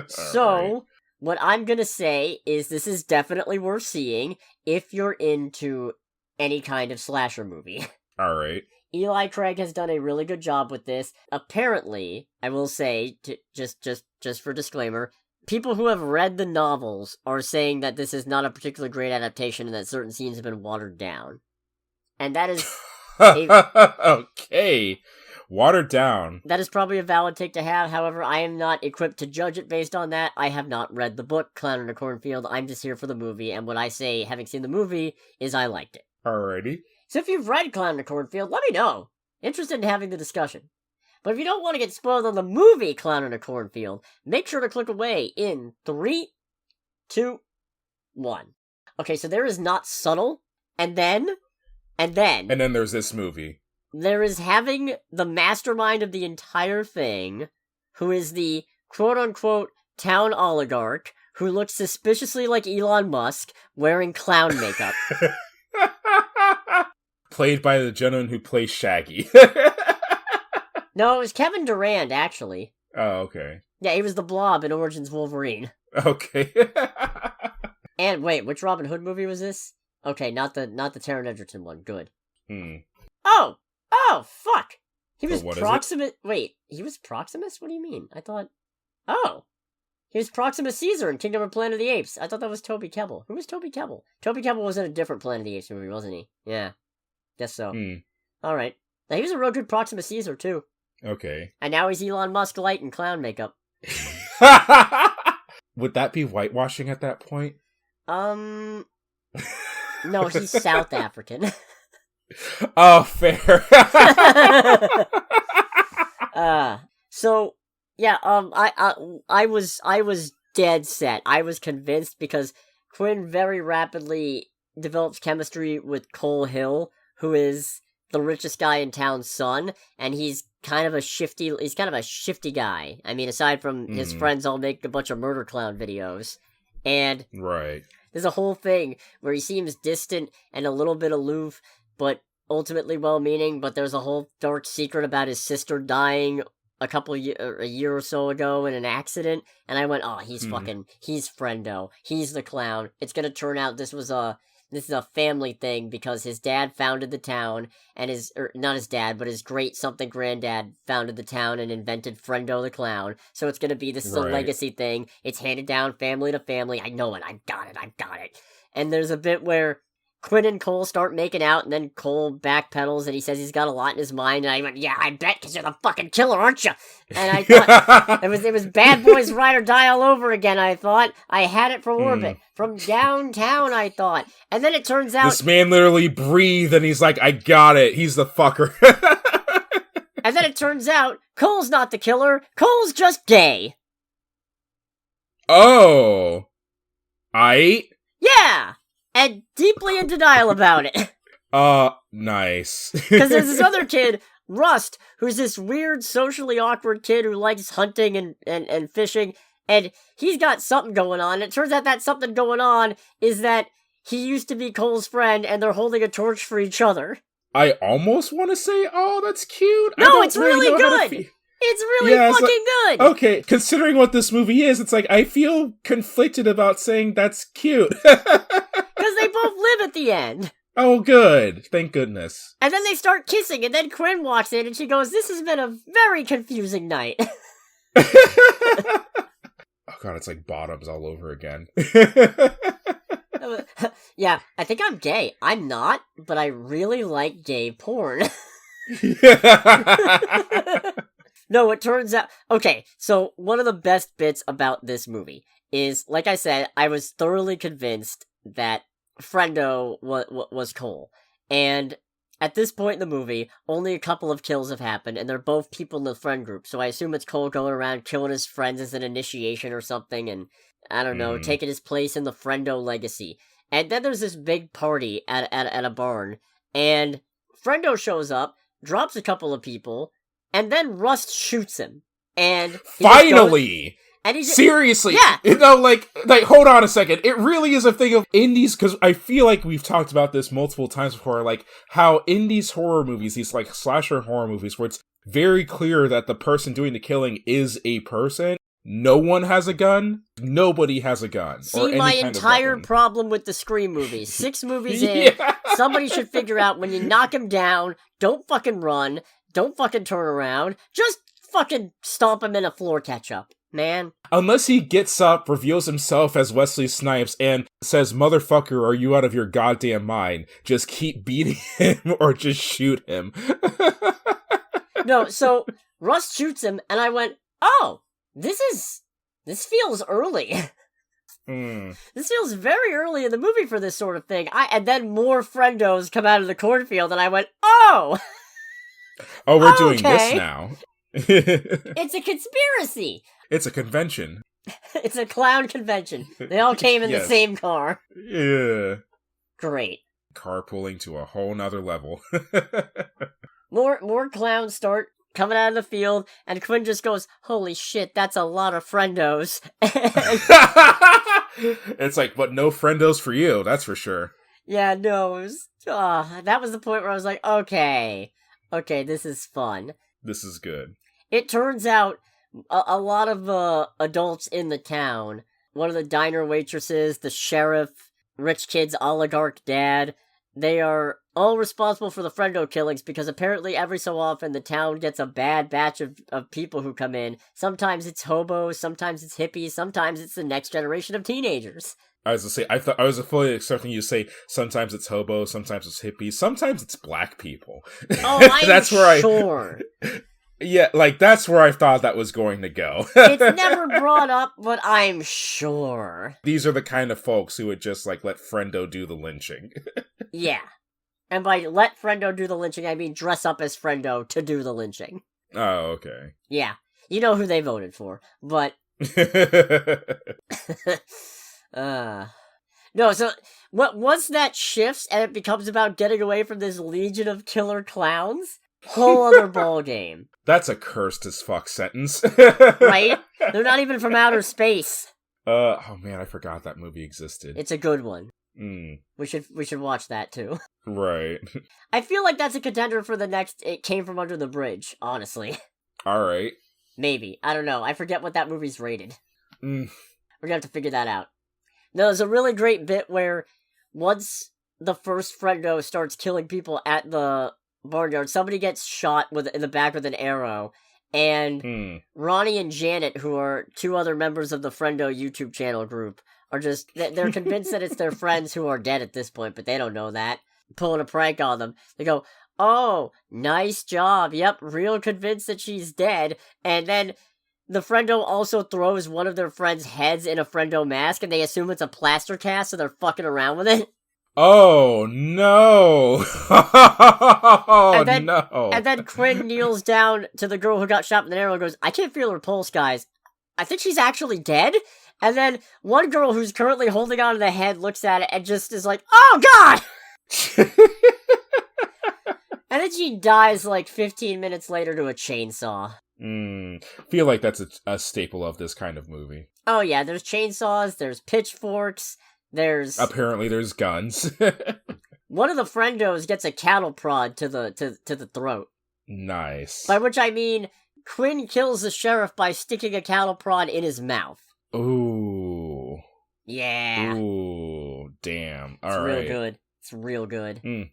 So, what I'm gonna say is this is definitely worth seeing if you're into any kind of slasher movie. Alright. Eli Craig has done a really good job with this. Apparently, I will say, just for disclaimer, people who have read the novels are saying that this is not a particularly great adaptation and that certain scenes have been watered down. And that is... Okay. Watered down. That is probably a valid take to have. However, I am not equipped to judge it based on that. I have not read the book, Clown in a Cornfield. I'm just here for the movie, and what I say, having seen the movie, is I liked it. Alrighty. So if you've read Clown in a Cornfield, let me know. Interested in having the discussion. But if you don't want to get spoiled on the movie Clown in a Cornfield, make sure to click away in 3, 2, 1. Okay, so there is not subtle, and then there's this movie. There is having the mastermind of the entire thing, who is the quote-unquote town oligarch, who looks suspiciously like Elon Musk, wearing clown makeup. Played by the gentleman who plays Shaggy. No, it was Kevin Durand, actually. Oh, okay. Yeah, he was the Blob in Origins Wolverine. Okay. And wait, which Robin Hood movie was this? Okay, not the Taron Egerton one. Good. Oh, fuck! He was Proximus... Wait, he was Proximus? What do you mean? I thought... Oh! He was Proximus Caesar in Kingdom of Planet of the Apes. I thought that was Toby Kebbell. Who was Toby Kebbell? Toby Kebbell was in a different Planet of the Apes movie, wasn't he? Yeah. Guess so. Alright. Now, he was a real good Proximus Caesar, too. Okay. And now he's Elon Musk light in clown makeup. Would that be whitewashing at that point? No, he's South African. Oh, fair. So yeah, I was dead set. I was convinced because Quinn very rapidly develops chemistry with Cole Hill, who is the richest guy in town's son, and he's kind of a shifty guy. I mean, aside from his friends all make a bunch of murder clown videos. And right. There's a whole thing where he seems distant and a little bit aloof, but ultimately well-meaning, but there's a whole dark secret about his sister dying a year or so ago in an accident, and I went, oh, he's friendo. He's the clown. It's gonna turn out this is a family thing because his dad founded the town, and not his dad, but his great-something granddad founded the town and invented Friendo the Clown. So it's gonna be this is a legacy thing. It's handed down family to family. I know it. I've got it. And there's a bit where Quinn and Cole start making out, and then Cole backpedals, and he says he's got a lot in his mind, and I went, yeah, I bet, because you're the fucking killer, aren't you? And I thought, it was Bad Boys Ride or Die all over again, I thought. I had it from Orbit. From downtown, I thought. And then it turns out... This man literally breathed, and he's like, I got it. He's the fucker. And then it turns out, Cole's not the killer. Cole's just gay. Oh. Yeah! And deeply in denial about it. Nice. Because there's this other kid, Rust, who's this weird, socially awkward kid who likes hunting and fishing, and he's got something going on. It turns out that something going on is that he used to be Cole's friend, and they're holding a torch for each other. I almost want to say, oh, that's cute. No, it's really good! It's really fucking good! Okay, considering what this movie is, it's like, I feel conflicted about saying that's cute. Because they both live at the end. Oh, good. Thank goodness. And then they start kissing, and then Quinn walks in, and she goes, this has been a very confusing night. Oh god, it's like Bottoms all over again. Yeah, I think I'm gay. I'm not, but I really like gay porn. No, it turns out... Okay, so one of the best bits about this movie is, like I said, I was thoroughly convinced that Friendo was Cole. And at this point in the movie, only a couple of kills have happened, and they're both people in the friend group, so I assume it's Cole going around killing his friends as an initiation or something, and, I don't know, taking his place in the Friendo legacy. And then there's this big party at a barn, and Friendo shows up, drops a couple of people, and then Rust shoots him. And finally! And he's seriously! Yeah! You know, like, hold on a second. It really is a thing of indies, because I feel like we've talked about this multiple times before, like, how indies horror movies, these, like, slasher horror movies, where it's very clear that the person doing the killing is a person. No one has a gun. Nobody has a gun. See, my entire problem with the Scream movies. 6 movies in, somebody should figure out when you knock him down, don't fucking run, don't fucking turn around, just fucking stomp him in a floor ketchup, man. Unless he gets up, reveals himself as Wesley Snipes, and says, motherfucker, are you out of your goddamn mind? Just keep beating him or just shoot him. No, so Rust shoots him, and I went, oh, this feels early. This feels very early in the movie for this sort of thing. And then more friendos come out of the cornfield, and I went, oh! Oh, we're doing this now. It's a conspiracy. It's a convention. It's a clown convention. They all came in the same car. Yeah. Great. Carpooling to a whole nother level. More clowns start coming out of the field, and Quinn just goes, holy shit, that's a lot of friendos. It's like, but no friendos for you, that's for sure. Yeah, no, it was, that was the point where I was like, okay, this is fun. This is good. It turns out a lot of adults in the town, one of the diner waitresses, the sheriff, rich kid's oligarch dad, they are all responsible for the friendo killings because apparently every so often the town gets a bad batch of people who come in. Sometimes it's hobos, sometimes it's hippies, sometimes it's the next generation of teenagers. I was gonna say, I was fully expecting you to say sometimes it's hobos, sometimes it's hippies, sometimes it's black people. Oh, I'm sure. Yeah, like, that's where I thought that was going to go. It's never brought up, but I'm sure. These are the kind of folks who would just, like, let Friendo do the lynching. Yeah. And by let Friendo do the lynching, I mean dress up as Friendo to do the lynching. Oh, okay. Yeah. You know who they voted for. But No, so once that shifts and it becomes about getting away from this legion of killer clowns, whole other ball game. That's a cursed as fuck sentence. Right? They're not even from outer space. Oh man, I forgot that movie existed. It's a good one. Mm. We should watch that too. Right. I feel like that's a contender for the next It Came From Under the Bridge, honestly. Alright. Maybe. I don't know. I forget what that movie's rated. Mm. We're gonna have to figure that out. No, there's a really great bit where once the first friendo starts killing people at the barnyard, somebody gets shot in the back with an arrow, and Ronnie and Janet, who are two other members of the Friendo YouTube channel group, are just, they're convinced that it's their friends who are dead at this point, but they don't know that. Pulling a prank on them. They go, "Oh, nice job. Yep, real convinced that she's dead." And then the friendo also throws one of their friends' heads in a friendo mask, and they assume it's a plaster cast, so they're fucking around with it. Oh, no! No! And then Quinn kneels down to the girl who got shot with an arrow and goes, "I can't feel her pulse, guys. I think she's actually dead." And then one girl who's currently holding onto the head looks at it and just is like, "Oh, God!" And then she dies like 15 minutes later to a chainsaw. Feel like that's a staple of this kind of movie. Oh yeah, there's chainsaws, there's pitchforks, there's... Apparently there's guns. One of the friendos gets a cattle prod to the throat. Nice. By which I mean, Quinn kills the sheriff by sticking a cattle prod in his mouth. Ooh. Yeah. Ooh, damn. All right. right. Real good. It's real good.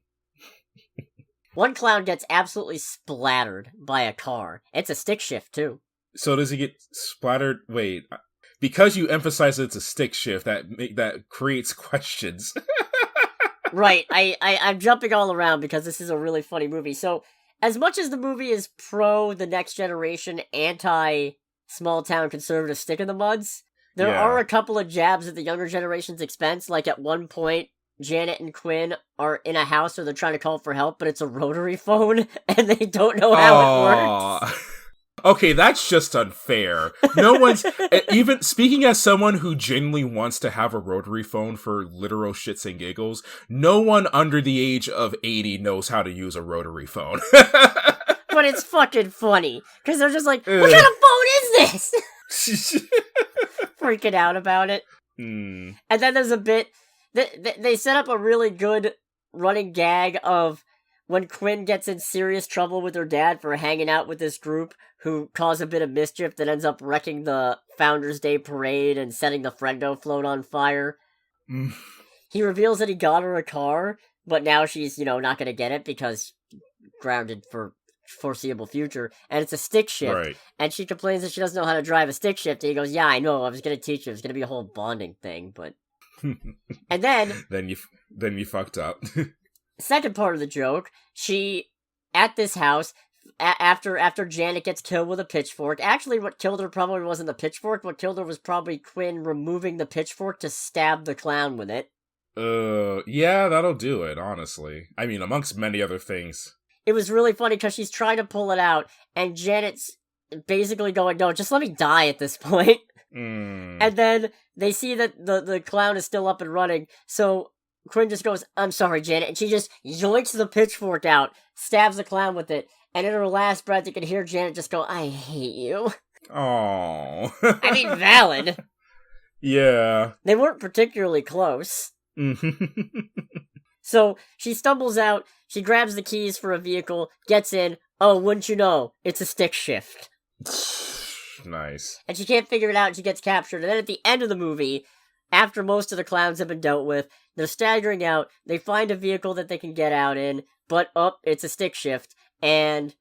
One clown gets absolutely splattered by a car. It's a stick shift, too. So does he get splattered? Wait, because you emphasize it's a stick shift, that creates questions. Right, I'm jumping all around because this is a really funny movie. So, as much as the movie is pro the next generation, anti small town conservative stick in the muds, there are a couple of jabs at the younger generation's expense. Like at one point, Janet and Quinn are in a house where they're trying to call for help, but it's a rotary phone, and they don't know how it works. Okay, that's just unfair. No one's... even speaking as someone who genuinely wants to have a rotary phone for literal shits and giggles, no one under the age of 80 knows how to use a rotary phone. But it's fucking funny, because they're just like, what kind of phone is this? Freaking out about it. And then there's a bit... They set up a really good running gag of when Quinn gets in serious trouble with her dad for hanging out with this group who cause a bit of mischief that ends up wrecking the Founders Day parade and setting the Friendo float on fire. He reveals that he got her a car, but now she's, not gonna get it because grounded for foreseeable future, and it's a stick shift. Right. And she complains that she doesn't know how to drive a stick shift, and he goes, "Yeah, I know, I was gonna teach you, it was gonna be a whole bonding thing, but..." And then you fucked up. Second part of the joke, she at this house after Janet gets killed with a pitchfork. Actually, what killed her probably wasn't the pitchfork. What killed her was probably Quinn removing the pitchfork to stab the clown with it. Yeah, that'll do it. Honestly, I mean, amongst many other things. It was really funny because she's trying to pull it out, and Janet's basically going, "No, just let me die at this point." And then they see that the clown is still up and running, so Quinn just goes, "I'm sorry, Janet," and she just yoinks the pitchfork out, stabs the clown with it, and in her last breath you can hear Janet just go, "I hate you." Aww. I mean, valid. Yeah. They weren't particularly close. So she stumbles out, she grabs the keys for a vehicle, gets in, oh, wouldn't you know, it's a stick shift. Nice. And she can't figure it out, and she gets captured. And then at the end of the movie, after most of the clowns have been dealt with, they're staggering out, they find a vehicle that they can get out in, but, it's a stick shift. And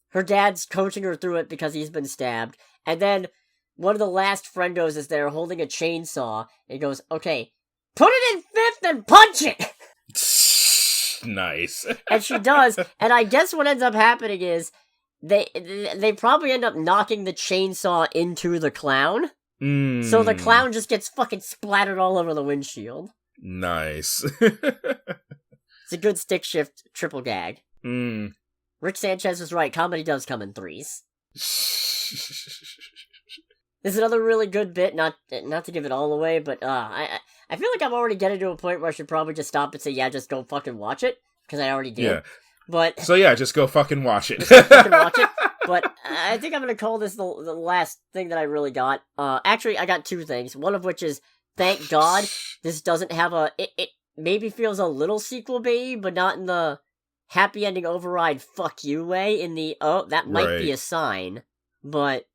her dad's coaching her through it because he's been stabbed. And then one of the last friendos is there holding a chainsaw, and he goes, "Okay, put it in fifth and punch it!" Nice. And she does, and I guess what ends up happening is they probably end up knocking the chainsaw into the clown. So the clown just gets fucking splattered all over the windshield. Nice. It's a good stick shift triple gag. Rick Sanchez was right, comedy does come in threes. This is another really good bit, not to give it all away, but I feel like I'm already getting to a point where I should probably just stop and say, yeah, just go fucking watch it, because I already did. Yeah. But so yeah, just go fucking watch it. fucking watch it. But I think I'm going to call this the last thing that I really got. Actually, I got two things. One of which is, thank God, this doesn't have it maybe feels a little sequel baby, but not in the happy ending override fuck you way, in the, that might be a sign. But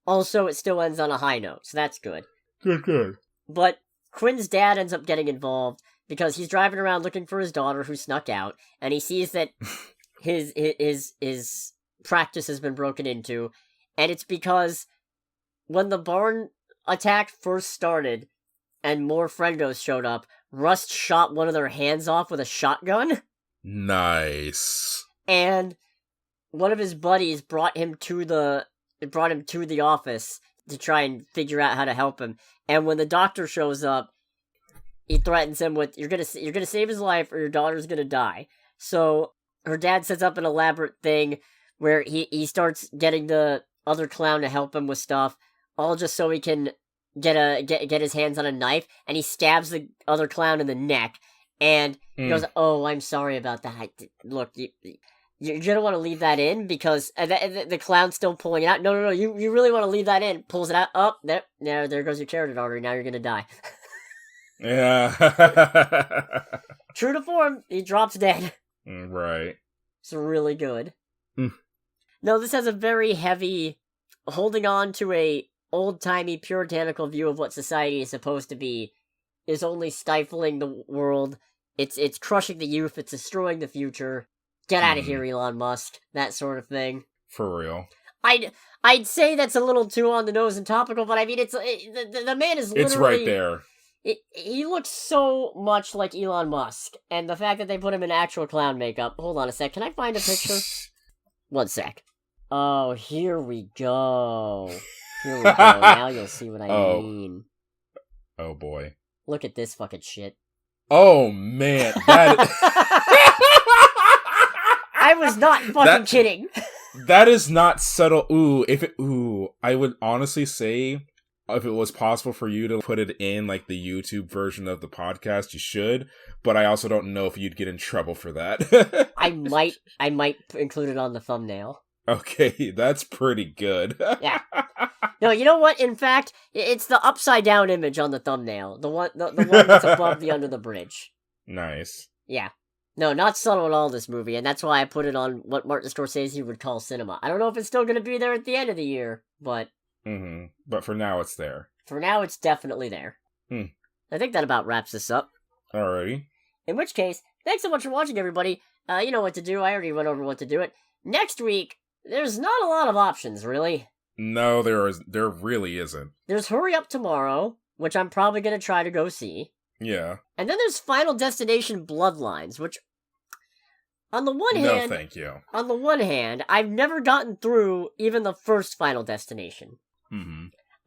also it still ends on a high note, so that's good. Good. But Quinn's dad ends up getting involved because he's driving around looking for his daughter who snuck out, and he sees that his practice has been broken into, and it's because when the barn attack first started and more friendos showed up, Rust shot one of their hands off with a shotgun. Nice. And one of his buddies brought him to the office to try and figure out how to help him. And when the doctor shows up, he threatens him with, you're gonna save his life or your daughter's gonna die. So her dad sets up an elaborate thing where he starts getting the other clown to help him with stuff, all just so he can get his hands on a knife, and he stabs the other clown in the neck, and he goes, "Oh, I'm sorry about that. Look, you're gonna want to leave that in because the clown's still pulling it out. No, you really want to leave that in." Pulls it out. Oh, there goes your carotid artery. Now you're gonna die. Yeah. True to form, he drops dead. Right. It's really good. No, this has a very heavy holding on to a old-timey puritanical view of what society is supposed to be is only stifling the world. It's crushing the youth. It's destroying the future. Get out of here, Elon Musk. That sort of thing. For real. I'd say that's a little too on the nose and topical, but I mean, the man is literally... It's right there. He looks so much like Elon Musk, and the fact that they put him in actual clown makeup... Hold on a sec, can I find a picture? One sec. Oh, here we go. Here we go, now you'll see what I mean. Oh boy. Look at this fucking shit. Oh man, that... I was not fucking kidding. That is not subtle. I would honestly say, if it was possible for you to put it in like the YouTube version of the podcast, you should. But I also don't know if you'd get in trouble for that. I might include it on the thumbnail. Okay, that's pretty good. Yeah. No, you know what? In fact, it's the upside down image on the thumbnail. The one that's above the under the bridge. Nice. Yeah. No, not subtle at all, this movie, and that's why I put it on what Martin Scorsese would call cinema. I don't know if it's still going to be there at the end of the year, but... But for now, it's there. For now, it's definitely there. I think that about wraps this up. Alrighty. In which case, thanks so much for watching, everybody. You know what to do. I already went over what to do it. Next week, there's not a lot of options, really. No, there really isn't. There's Hurry Up Tomorrow, which I'm probably going to try to go see. Yeah. And then there's Final Destination Bloodlines, which, on the one hand... No, thank you. On the one hand, I've never gotten through even the first Final Destination.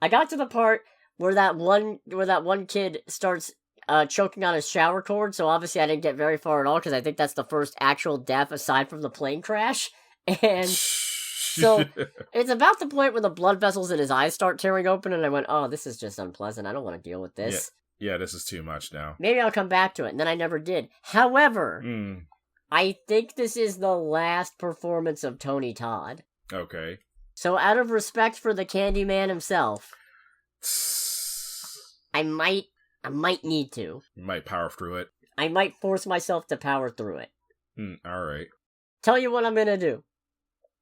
I got to the part where that one kid starts choking on his shower cord, so obviously I didn't get very far at all, because I think that's the first actual death aside from the plane crash. And so it's about the point where the blood vessels in his eyes start tearing open, and I went, oh, this is just unpleasant. I don't want to deal with this. Yeah, this is too much now. Maybe I'll come back to it, and then I never did. However, I think this is the last performance of Tony Todd. Okay. So out of respect for the Candyman himself, I might need to. You might power through it. I might force myself to power through it. Alright. Tell you what I'm gonna do.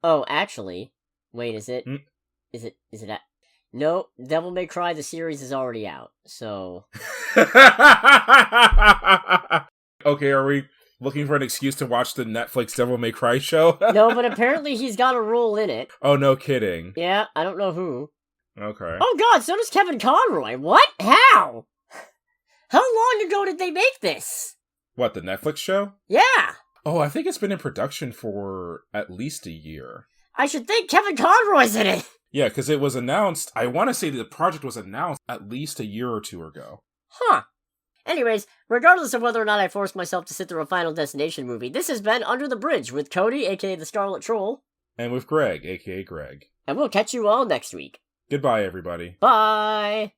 Oh, actually, wait, is it that? No, Devil May Cry, the series is already out, so... Okay, are we looking for an excuse to watch the Netflix Devil May Cry show? No, but apparently he's got a role in it. Oh, no kidding. Yeah, I don't know who. Okay. Oh god, so does Kevin Conroy. What? How? How long ago did they make this? What, the Netflix show? Yeah. Oh, I think it's been in production for at least a year. I should think Kevin Conroy's in it. Yeah, because it was announced, I want to say the project was announced at least a year or two ago. Huh. Anyways, regardless of whether or not I forced myself to sit through a Final Destination movie, this has been Under the Bridge with Cody, aka the Scarlet Troll. And with Greg, aka Greg. And we'll catch you all next week. Goodbye, everybody. Bye!